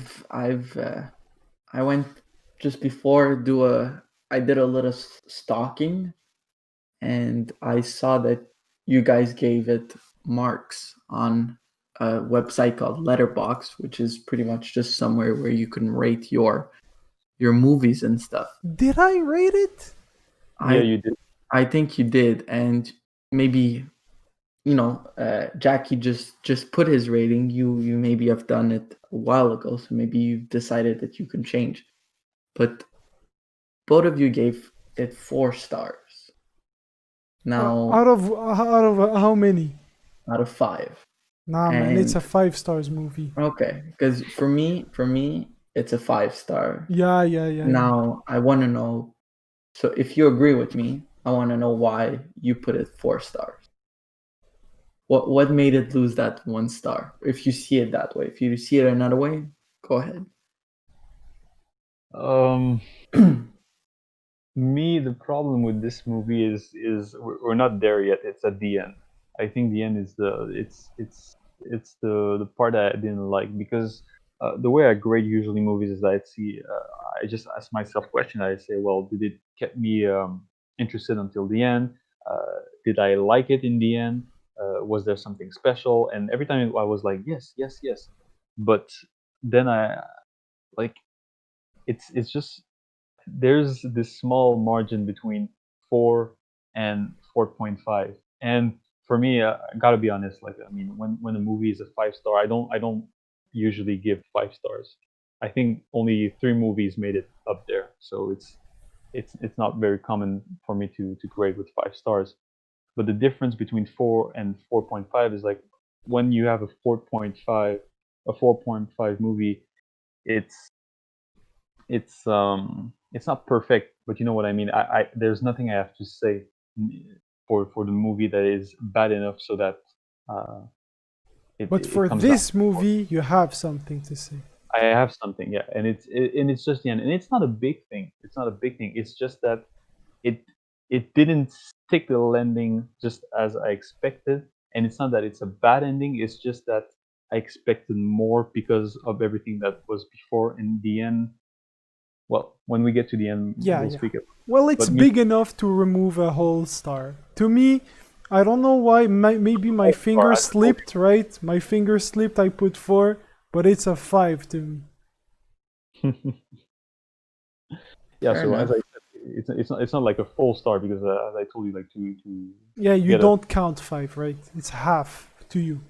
went just before I did a little stalking, and I saw that you guys gave it marks on a website called Letterbox, which is pretty much just somewhere where you can rate your movies and stuff. Did I rate it? Yeah, I you did. I think you did, and maybe Jacky just put his rating. You maybe have done it a while ago, so maybe you've decided that you can change. but both of you gave it 4 stars. Now, Out of how many? out of 5. Nah, man, it's And- a 5 stars movie. Okay, because for me, it's a 5-star. Yeah. Now, I want to know. So, if you agree with me, I want to know why you put it 4 stars. What made it lose that 1 star? If you see it that way, if you see it another way, go ahead. Me, the problem with this movie is we're not there yet. It's at the end. I think the end is the part that I didn't like, because the way I grade usually movies is I see I just ask myself question. I say, well, did it keep me interested until the end? Did I like it in the end? Was there something special? And every time I was like, yes, yes, yes. But then I like it's just there's this small margin between 4 and 4.5. And for me, I gotta be honest, like, I mean, when a movie is a 5 star, I don't usually give 5 stars. I think only 3 movies made it up there, so it's not very common for me to grade with 5 stars. But the difference between 4 and 4.5 is like, when you have a 4.5 movie, it's it's not perfect, but you know what I mean. I there's nothing I have to say for the movie that is bad enough so that But it for comes this down. movie, you have something to say. I have something, yeah, and it's just the end, and it's not a big thing. It's not a big thing. It's just that it it didn't stick the landing just as I expected, and it's not that it's a bad ending. It's just that I expected more because of everything that was before. In the end, well, when we get to the end, Yeah. we'll speak about. Well, it's But me- big enough to remove a whole star. To me, I don't know why. Maybe my Whole star, finger I slipped, right? My finger slipped. I put 4, but it's a 5 to me. Yeah, Fair so as enough. I said, it's not like a full star, because as I told you, like, to Yeah, you get a, don't count 5, right? It's half to you.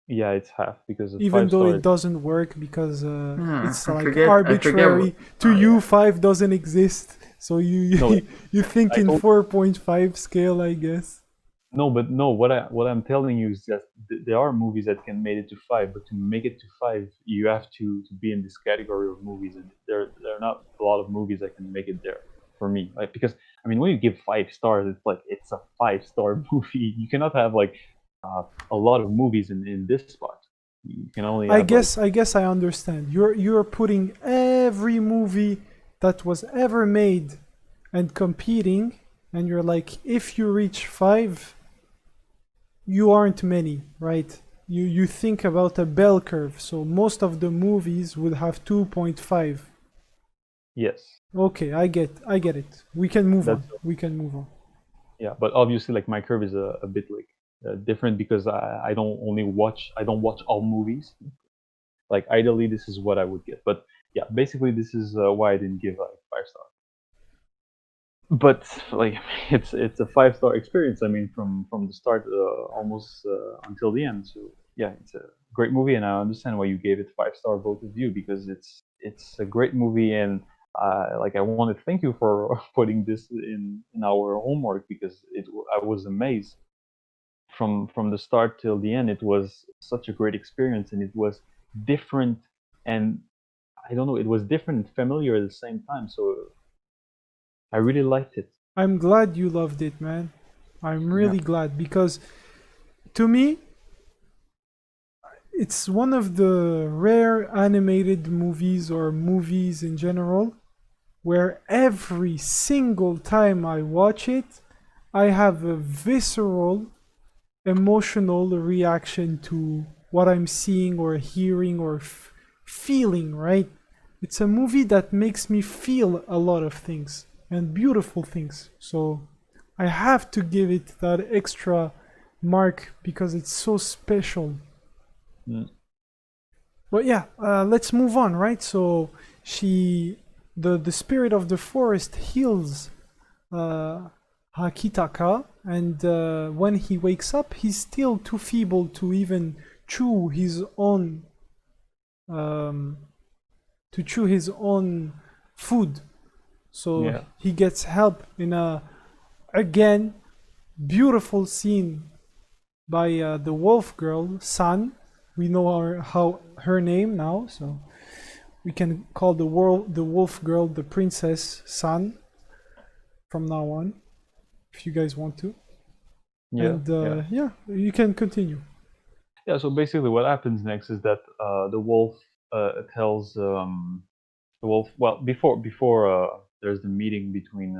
yeah, it's half, because of Even 5 though stars. it doesn't work because it's I like forget arbitrary. To oh, you, yeah. 5 doesn't exist. So you No, you think I in told 4.5 scale, I guess. no, but no. What I'm telling you is that there are movies that can make it to 5, but to make it to 5, you have to be in this category of movies, and there are not a lot of movies that can make it there for me. Like, because I mean, when you give 5 stars, it's like it's a 5 star movie. You cannot have like a lot of movies in this spot. You can only I have like, guess I understand. You're putting every movie that was ever made and competing, and you're like, if you reach 5, you aren't many, right? You think about a bell curve, so most of the movies would have 2.5. yes. Okay, I get it. We can move on. That's We can move on. Yeah, but obviously, like, my curve is a bit like different, because I don't watch all movies. Like, ideally, this is what I would get, but yeah, basically, this is why I didn't give like 5 stars. But like, it's a 5 star experience. I mean, from the start almost until the end. So yeah, it's a great movie, and I understand why you gave it 5 star, both of you, because it's a great movie, and like, I want to thank you for putting this in our homework, because I was amazed from the start till the end. It was such a great experience, and it was different, and I don't know, it was different and familiar at the same time. So I really liked it. I'm glad you loved it, man. I'm Yeah. really glad because to me, it's one of the rare animated movies or movies in general where every single time I watch it, I have a visceral, emotional reaction to what I'm seeing or hearing or feeling, right? It's a movie that makes me feel a lot of things and beautiful things. So I have to give it that extra mark because it's so special. Mm. But yeah, let's move on, right? So the spirit of the forest heals Hakitaka, and when he wakes up, he's still too feeble to even chew his own um, to chew his own food. So Yeah. he gets help in a, again, beautiful scene by the wolf girl, San. We know her name now, so we can call the wolf girl the princess San from now on, if you guys want to. Yeah. And Yeah. yeah, you can continue. Yeah. So basically, what happens next is that the wolf tells the wolf. Well, before there's the meeting between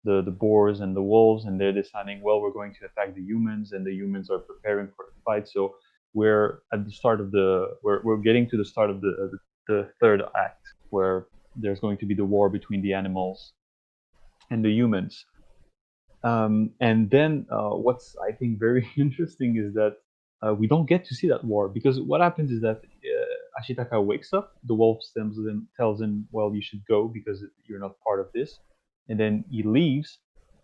the boars and the wolves, and they're deciding, well, we're going to attack the humans, and the humans are preparing for the fight. So we're at the start of we're getting to the start of the third act, where there's going to be the war between the animals and the humans. And then what's I think very interesting is that we don't get to see that war, because what happens is that Ashitaka wakes up, the wolf tells him, well, you should go because you're not part of this, and then he leaves,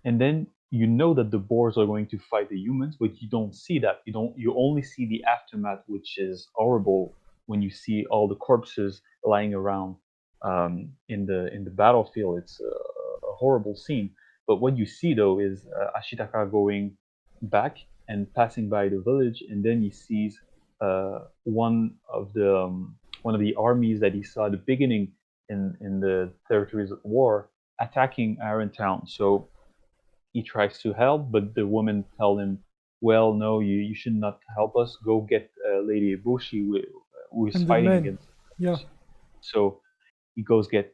and then you know that the boars are going to fight the humans, but you don't see that. You only see the aftermath, which is horrible when you see all the corpses lying around in the battlefield. It's a horrible scene. But what you see though is Ashitaka going back and passing by the village, and then he sees one of the armies that he saw at the beginning in the territories of war attacking Iron Town. So he tries to help, but the women tell him, "Well, no, you should not help us. Go get Lady Ibushi, who is And the fighting men, against yeah. us." So he goes get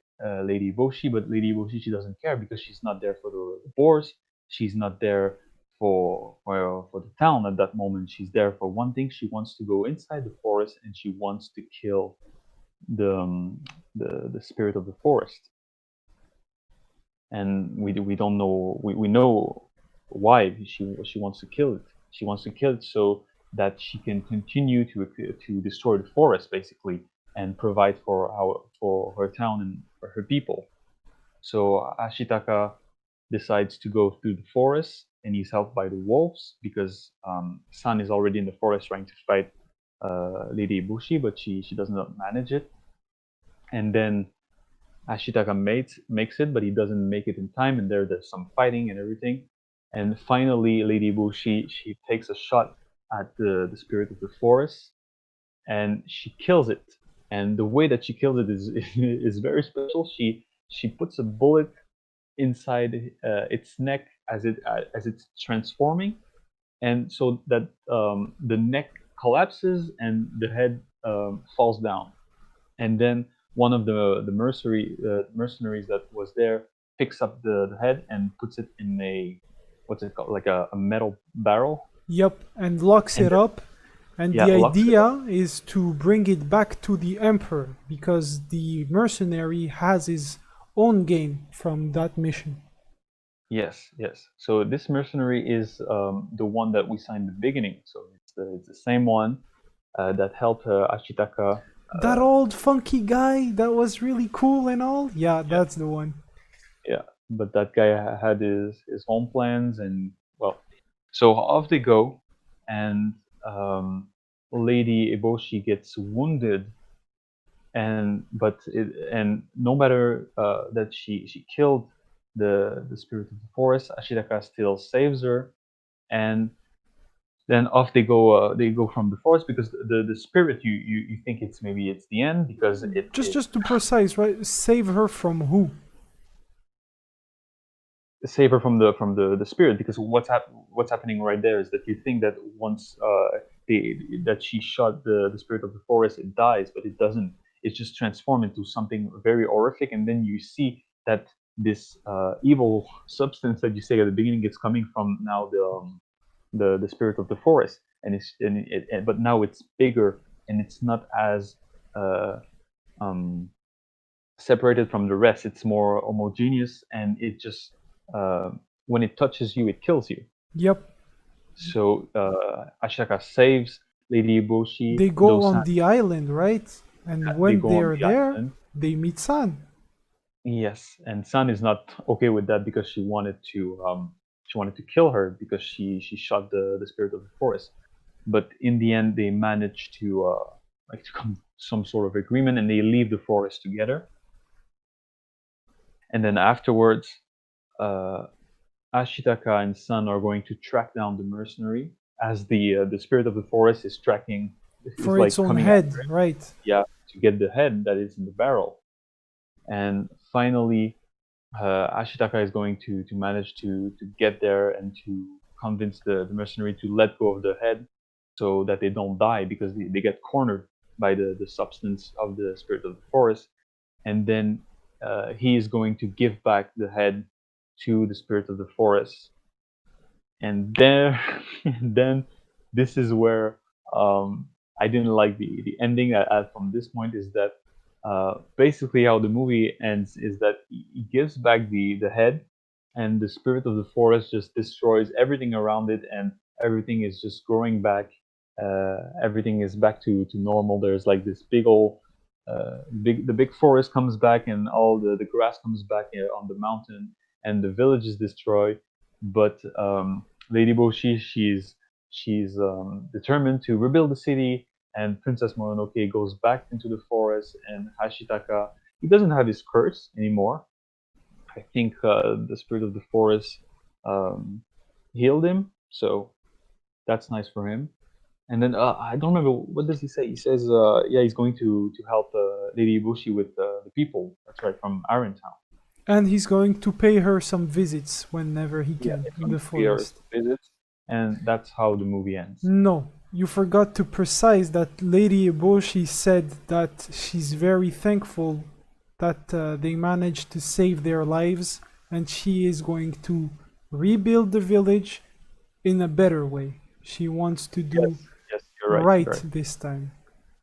Lady Iboshi, but Lady Iboshi, she doesn't care because she's not there for the boars. She's not there for the town at that moment. She's there for one thing. She wants to go inside the forest and she wants to kill the the spirit of the forest. And we don't know, we know why she wants to kill it. She wants to kill it so that she can continue to destroy the forest basically, and provide for her town and for her people. So Ashitaka decides to go through the forest, and he's helped by the wolves because San is already in the forest trying to fight Lady Ibushi, but she does not manage it. And then Ashitaka makes it, but he doesn't make it in time, and there's some fighting and everything. And finally, Lady Boo she takes a shot at the spirit of the forest, and she kills it. And the way that she kills it is is very special. She puts a bullet inside its neck as it's transforming, and so that the neck collapses and the head falls down, and then one of the mercenaries that was there picks up the head and puts it in a, what's it called, like a metal barrel, Yep, and locks and it then, up. And yeah, the locks it up. idea is to bring it back to the Emperor because the mercenary has his own gain from that mission. Yes, yes. So this mercenary is the one that we saw in the beginning. So it's the same one that helped Ashitaka. That old funky guy that was really cool and all? Yeah, Yeah, that's the one. yeah. But that guy had his own plans, and well, so off they go, and Lady Eboshi gets wounded, and no matter that she killed the spirit of the forest, Ashitaka still saves her, and then off they go. They go from the forest because the spirit, you think it's maybe it's the end because it Just to precise, right? Save her from who? save her from the spirit, because what's happening right there is that you think that once that she shot the spirit of the forest, it dies, but it doesn't. It's just transformed into something very horrific, and then you see that this evil substance that you say at the beginning is coming from now the spirit of the forest, and but now it's bigger and it's not as uh, um, separated from the rest. It's more homogeneous, and it just uh, when it touches you, it kills you. Yep. So Ashaka saves Lady Iboshi. They go on Dosan, the island, right? And they when go on they're the there, island. they meet San. Yes, and San is not okay with that because she wanted to kill her because she shot the spirit of the forest. But in the end, they manage to like to come to some sort of agreement, and they leave the forest together. and then afterwards, Ashitaka and Sun are going to track down the mercenary as the spirit of the forest is tracking, is For its like own coming head, after it. right? Yeah, to get the head that is in the barrel. And finally, Ashitaka is going to manage to get there and to convince the mercenary to let go of the head so that they don't die, because they get cornered by the substance of the spirit of the forest. And then he is going to give back the head to the spirit of the forest. And there, then this is where I didn't like the ending. From this point, is that basically how the movie ends is that he gives back the head, and the spirit of the forest just destroys everything around it, and everything is just growing back. Everything is back to normal. There's like this big old the big forest comes back, and all the grass comes back on the mountain, and the village is destroyed. But Lady Boshi, she's determined to rebuild the city, and Princess Mononoke goes back into the forest, and Hashitaka, he doesn't have his curse anymore. I think the spirit of the forest healed him, so that's nice for him. And then I don't remember, what does he say. He says, yeah, he's going to help Lady Ibushi with the people. That's right, from Irontown. And he's going to pay her some visits whenever he Yeah, can he's in going the to pay her forest. some visits, and that's how the movie ends. No, you forgot to precise that Lady Eboshi said that she's very thankful that they managed to save their lives, and she is going to rebuild the village in a better way. She wants to do Yes, you're right. right You're right. this time.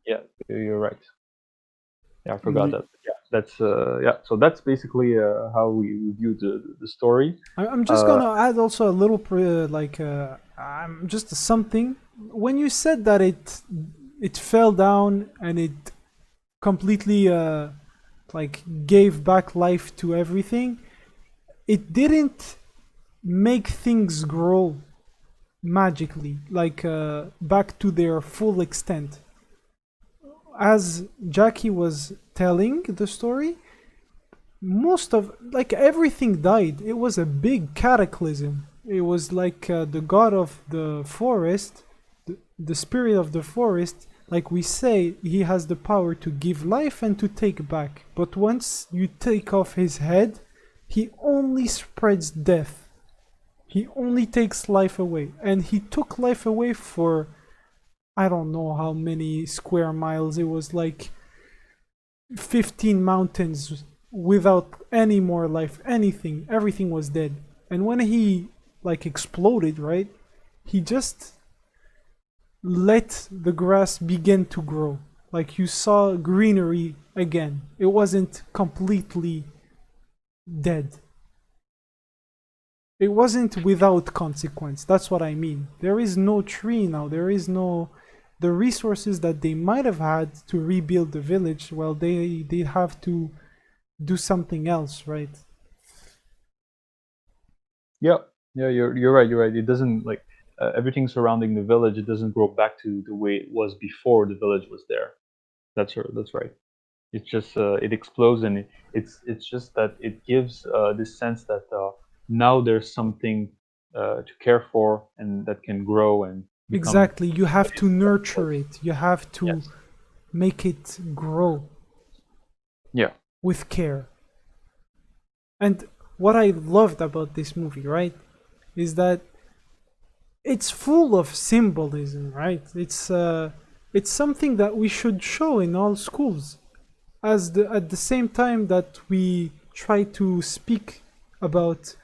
Yeah, you're right. Yeah, I forgot that. Yeah, that's yeah. So that's basically how we view the story. I'm just gonna add also a little I'm just something. When you said that it fell down and it completely like gave back life to everything, it didn't make things grow magically, like back to their full extent. As Jacky was telling the story, most of, like, everything died. It was a big cataclysm. It was like the god of the forest, the spirit of the forest. Like we say, he has the power to give life and to take back. But once you take off his head, he only spreads death. He only takes life away. And he took life away for I don't know how many square miles. It was like 15 mountains without any more life, anything. Everything was dead. And when he like exploded, right? He just let the grass begin to grow. Like you saw greenery again. It wasn't completely dead. It wasn't without consequence. That's what I mean. There is no tree now. There is no the resources that they might have had to rebuild the village. Well, they have to do something else, right? Yeah, you're right. You're right. It doesn't like everything surrounding the village. It doesn't grow back to the way it was before the village was there. That's right. It's just it explodes, and it's just that it gives this sense that now there's something to care for, and that can grow and become. Exactly. You have to nurture it. You have to Yes. make it grow. Yeah. With care. And what I loved about this movie, right, is that it's full of symbolism, right? It's something that we should show in all schools. At the same time that we try to speak about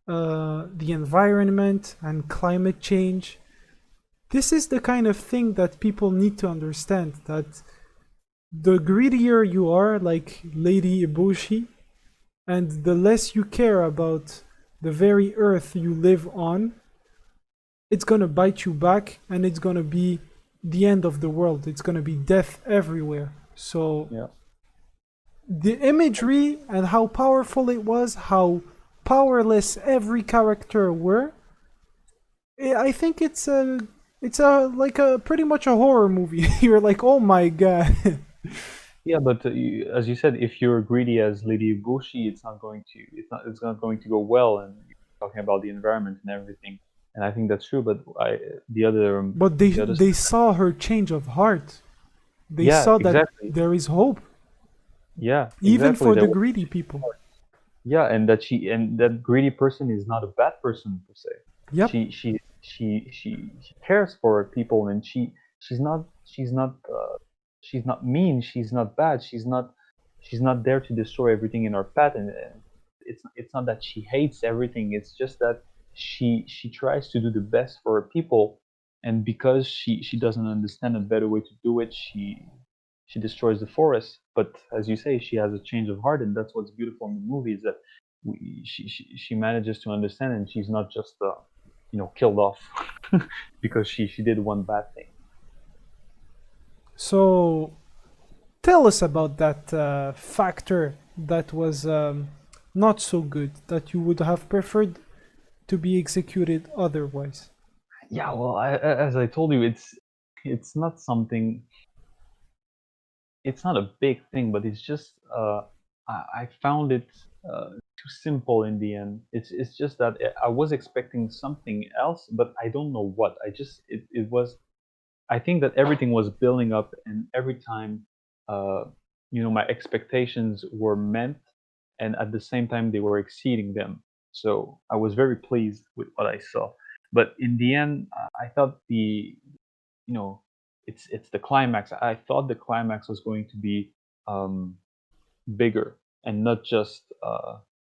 the environment and climate change, this is the kind of thing that people need to understand, that the greedier you are, like Lady Ibushi, and the less you care about the very earth you live on, it's gonna bite you back, and it's gonna be the end of the world. It's gonna be death everywhere. So Yeah. the imagery and how powerful it was, how powerless every character were, I think it's a like a pretty much a horror movie. You're like, oh my god. Yeah, but as you said, if you're greedy as Lady Bushi, it's not going to go well. And you're talking about the environment and everything, and I think that's true. But But the other they saw her change of heart. They yeah, saw that exactly. there is hope, Yeah, even exactly. for There the was, greedy people. yeah, and that greedy person is not a bad person per se. Yep. She cares for people, and she's not mean. She's not bad. She's not there to destroy everything in our path. And it's not that she hates everything. It's just that she tries to do the best for her people, and because she doesn't understand a better way to do it, she destroys the forest. But as you say, she has a change of heart, and that's what's beautiful in the movie is that she manages to understand, and she's not just killed off because she did one bad thing. So tell us about that factor that was not so good, that you would have preferred to be executed otherwise. Yeah, well, as I told you, it's not something. It's not a big thing, but it's just I found it too simple in the end. It's just that I was expecting something else, but I don't know what. It was. I think that everything was building up, and every time, uh, my expectations were met, and at the same time they were exceeding them. So I was very pleased with what I saw. But in the end, I thought you know, it's the climax. I thought the climax was going to be um, bigger and not just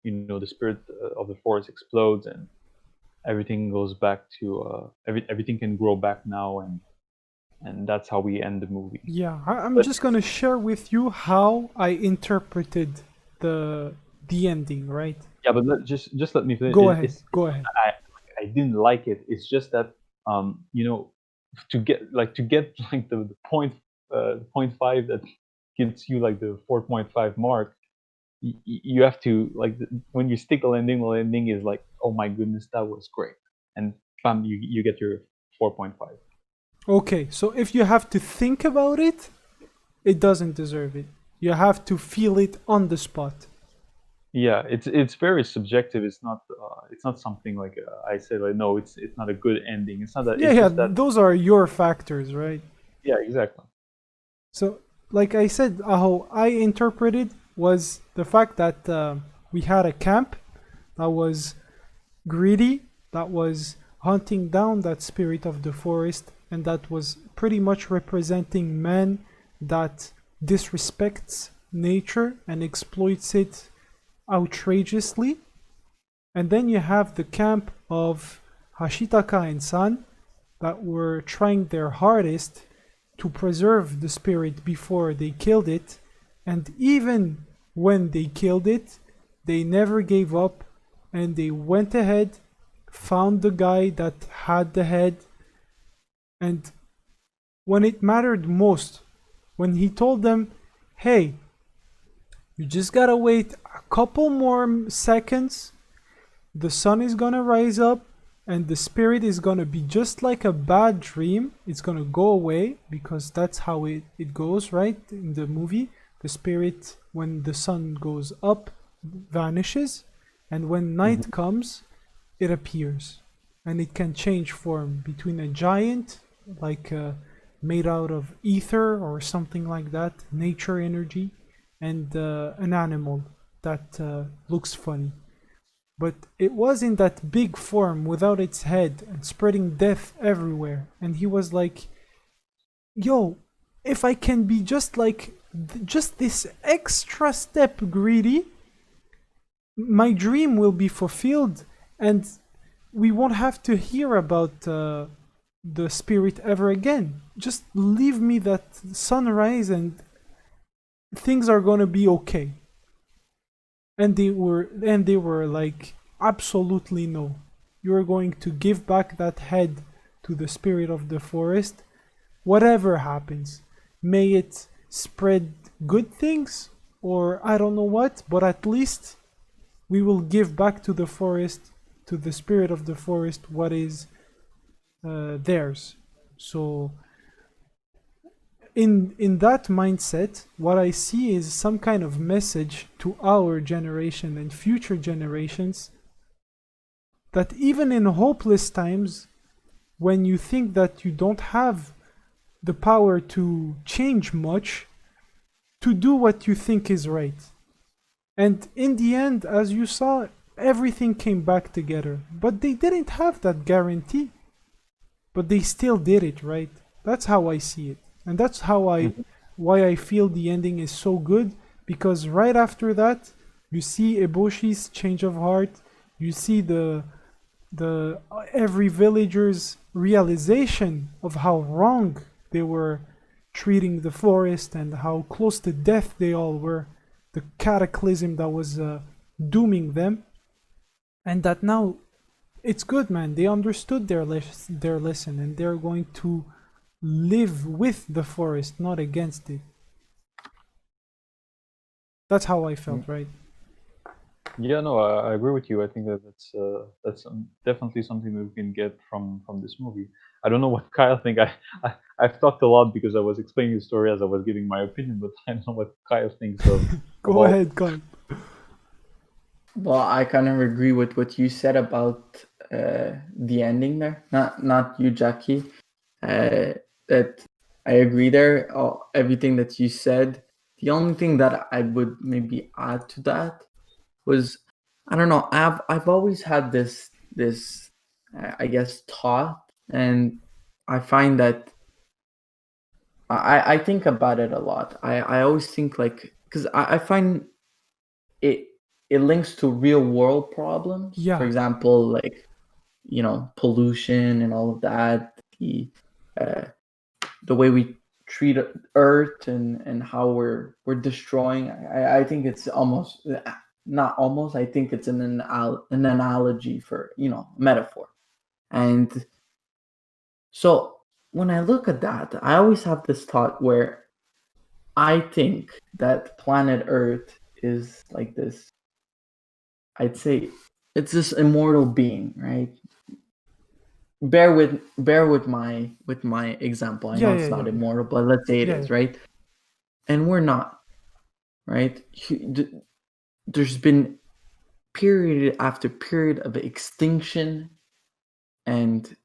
the spirit of the forest explodes and everything goes back to everything can grow back now, and that's how we end the movie. Yeah, I'm But just gonna share with you how I interpreted the the ending, right? yeah, but just let me finish. Go ahead, It's go not ahead. that I didn't like it. It's just that to get like the point five that gives you like the 4.5 mark. You have to like when you stick the landing is like, oh my goodness, that was great, and bam, you get your 4.5. Okay, so if you have to think about it, it doesn't deserve it. You have to feel it on the spot. Yeah, it's very subjective. It's not something like I say like no, it's not a good ending. It's not that. Yeah, It's yeah, just that. those are your factors, right? Yeah, exactly. So, like I said, how I interpreted was the fact that we had a camp that was greedy, that was hunting down that spirit of the forest, and that was pretty much representing man that disrespects nature and exploits it outrageously. And then you have the camp of Hashitaka and San that were trying their hardest to preserve the spirit before they killed it. And even when they killed it, they never gave up and they went ahead, found the guy that had the head, and when it mattered most, when he told them, hey, you just gotta wait a couple more seconds, the sun is gonna rise up, and the spirit is gonna be just like a bad dream. It's gonna go away because that's how it goes, right? In the movie, the spirit, when the sun goes up, vanishes, and when night Hmm. comes, it appears. And it can change form between a giant, like made out of ether or something like that, nature energy, and an animal that looks funny. But it was in that big form without its head and spreading death everywhere. And he was like, yo, if I can be just like, just this extra step greedy, my dream will be fulfilled and we won't have to hear about the spirit ever again. Just leave me that sunrise and things are gonna be okay. And they were like, absolutely no. You're going to give back that head to the spirit of the forest, whatever happens. May it spread good things or I don't know what, but at least we will give back to the forest, to the spirit of the forest, what is theirs. So in that mindset, what I see is some kind of message to our generation and future generations that even in hopeless times, when you think that you don't have the power to change much, to do what you think is right. And in the end, as you saw, everything came back together. But they didn't have that guarantee. But they still did it, right? That's how I see it. And that's how why I feel the ending is so good, because right after that, you see Eboshi's change of heart, you see the every villager's realization of how wrong they were treating the forest and how close to death they all were, the cataclysm that was dooming them, and that now it's good, man. They understood their lesson, and they're going to live with the forest, not against it. That's how I felt, right? Yeah, no, I agree with you. I think that's definitely something that we can get from this movie. I don't know what Kyle think. I've talked a lot because I was explaining the story as I was giving my opinion, but I don't know what Kyle thinks of. Go ahead, Kyle. Well, I kind of agree with what you said about the ending there. Not you, Jacky. That I agree there. Everything that you said. The only thing that I would maybe add to that was, I don't know. I've always had this I guess thought, and I find that I think about it a lot. I always think, like, because I find it links to real world problems. Yeah. For example, like, pollution and all of that, the way we treat Earth, and how we're destroying. I think it's almost not almost. I think it's an analogy for, metaphor. And so when I look at that, I always have this thought where I think that planet Earth is like this. I'd say it's this immortal being, right? Bear with my example. I know it's not immortal, but let's say it is, right? And we're not, right? There's been period after period of extinction, and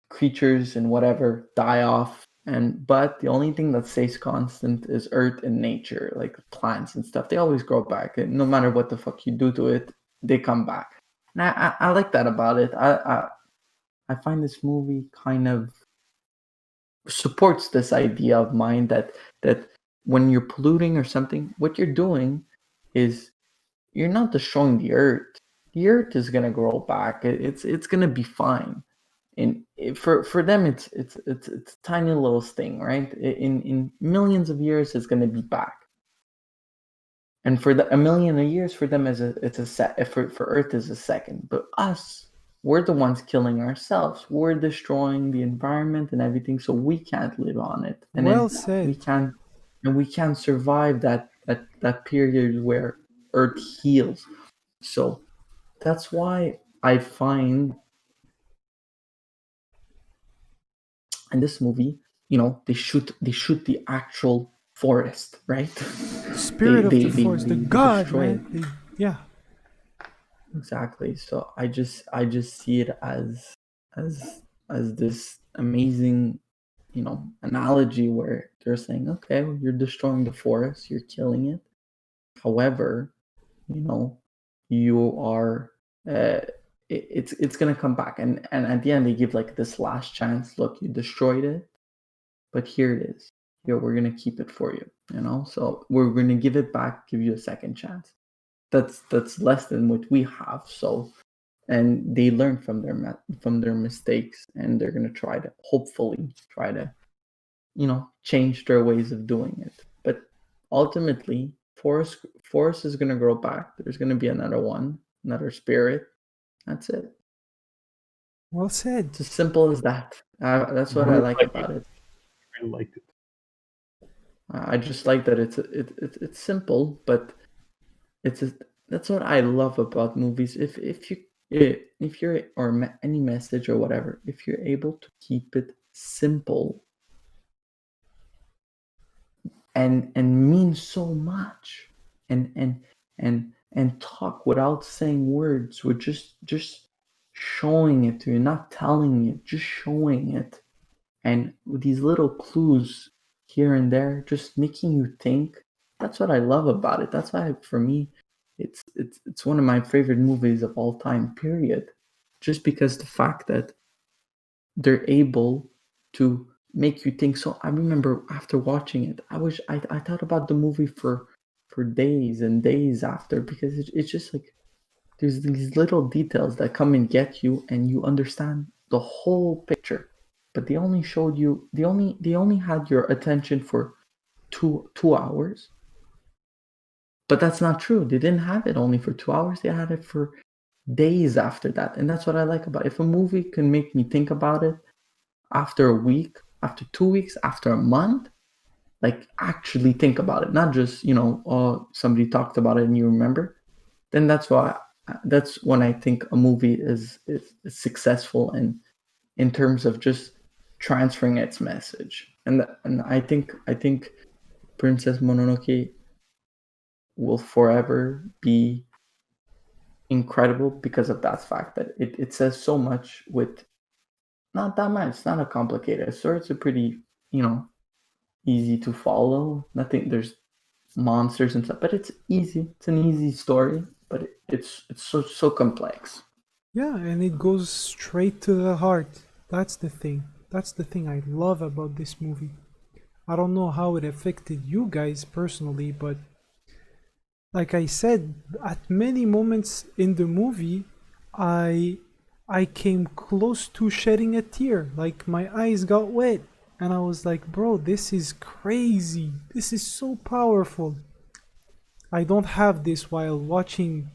creatures and whatever die off, but the only thing that stays constant is Earth and nature, like plants and stuff. They always grow back, and no matter what the fuck you do to it, they come back. And I like that about it. I find this movie kind of supports this idea of mine that when you're polluting or something, what you're doing is you're not destroying the Earth. The Earth is gonna grow back. It's gonna be fine. And for them, it's a tiny little thing, right? In millions of years, it's gonna be back. And for a million of years, for them, for Earth is a second. But us, we're the ones killing ourselves. We're destroying the environment and everything, so we can't live on it. And Well then said. we can't survive that period where Earth heals. So that's why I find in this movie, they shoot the actual forest, right? Spirit of the force, the god, destroy man. it. Yeah. Exactly. So I just see it as this amazing, analogy where they're saying, okay, well, you're destroying the forest, you're killing it. However, you are it's gonna come back, and at the end they give like this last chance. Look, you destroyed it, but here it is. Here, we're gonna keep it for you. So we're gonna give it back, give you a second chance. That's less than what we have. So, and they learn from their mistakes, and they're gonna hopefully try to change their ways of doing it. But ultimately, forest is gonna grow back. There's gonna be another spirit. That's it. Well said. It's as simple as that. That's what I like about it. I liked it. I just like that it's simple, but that's what I love about movies. If you're any message or whatever, if you're able to keep it simple, and mean so much, and talk without saying words, with just showing it to you, not telling you, just showing it, and with these little clues here and there, just making you think. That's what I love about it. That's why, for me, it's one of my favorite movies of all time. Period. Just because the fact that they're able to make you think. So I remember after watching it, I thought about the movie for days and days after, because it's just like there's these little details that come and get you, and you understand the whole picture. But they only showed you, they only had your attention for two hours. But that's not true. They didn't have it only for 2 hours. They had it for days after that. And that's what I like about it. If a movie can make me think about it after a week, after 2 weeks, after a month, like actually think about it, not just, oh, somebody talked about it and you remember, then that's when I think a movie is successful, and in terms of just transferring its message. And I think Princess Mononoke will forever be incredible because of that fact that it says so much with not that much. It's not a complicated story. It's a pretty, easy to follow. Nothing, there's monsters and stuff, but it's easy. It's an easy story, but it's so complex. Yeah, and it goes straight to the heart. That's the thing. That's the thing I love about this movie. I don't know how it affected you guys personally, but like I said, at many moments in the movie, I I came close to shedding a tear. Like my eyes got wet, and I was like, "Bro, this is crazy. This is so powerful." I don't have this while watching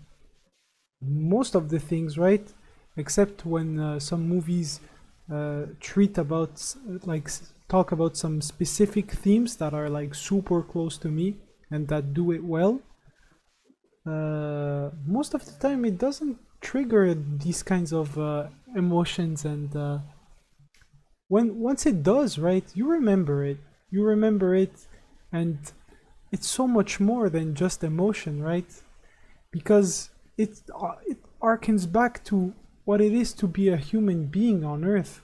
most of the things, right? Except when some movies treat about talk about some specific themes that are like super close to me and that do it well. Most of the time, it doesn't trigger these kinds of emotions, and when once it does, right, you remember it. You remember it, and it's so much more than just emotion, right? Because it harkens back to what it is to be a human being on Earth,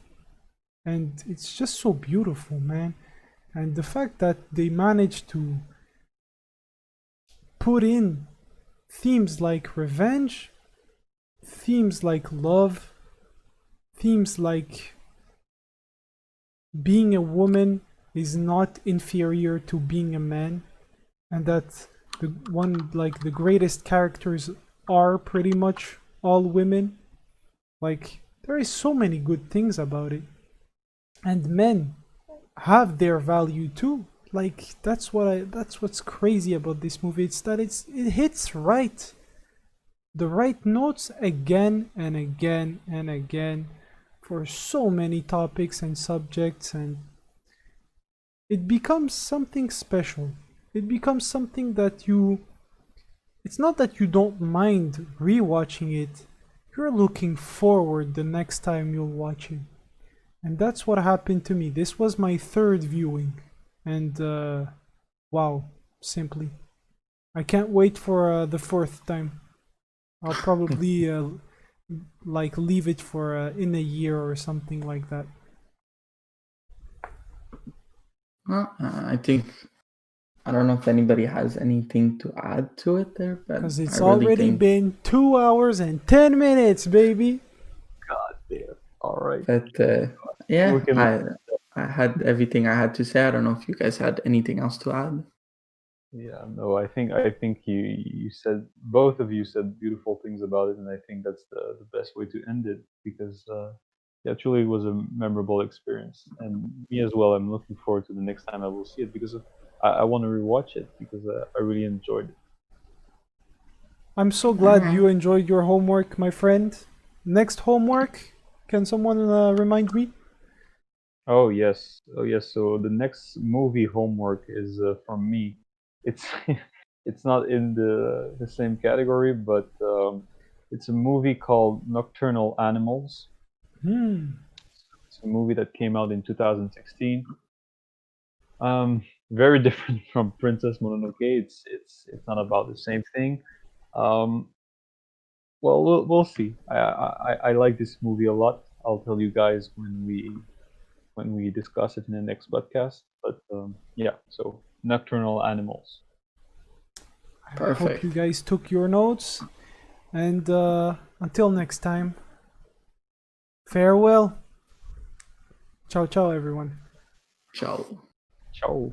and it's just so beautiful, man. And the fact that they managed to put in themes like revenge, themes like love, themes like being a woman is not inferior to being a man, and that the greatest characters are pretty much all women. Like there is so many good things about it, and men have their value too. Like that's what's crazy about this movie. It's that it hits right, the right notes again and again and again for so many topics and subjects, and it becomes something special. It becomes something that it's not that you don't mind rewatching it, you're looking forward the next time you'll watch it. And that's what happened to me. This was my third viewing, and wow, simply. I can't wait for the fourth time. I'll probably like leave it for in a year or something like that. Well, I don't know if anybody has anything to add to it there, but Because it's I really already think been 2 hours and 10 minutes, baby. God damn. All right. that yeah, We can. I had everything I had to say. I don't know if you guys had anything else to add. Yeah, no, I think you said, both of you said beautiful things about it, and I think that's the best way to end it, because yeah, truly it was a memorable experience, and me as well. I'm looking forward to the next time I will see it, because I want to rewatch it, because I really enjoyed it. I'm so glad you enjoyed your homework, my friend. Next homework, can someone remind me? Oh yes, oh yes. So the next movie homework is from me. It's it's not in the same category, but it's a movie called Nocturnal Animals. Hmm. It's a movie that came out in 2016. Um, very different from Princess Mononoke. It's not about the same thing. Um, well, we'll see. I like this movie a lot. I'll tell you guys when we discuss it in the next podcast. But yeah, so Nocturnal Animals. I hope Perfect. you guys took your notes. And until next time, farewell. Ciao, ciao, everyone. Ciao. Ciao.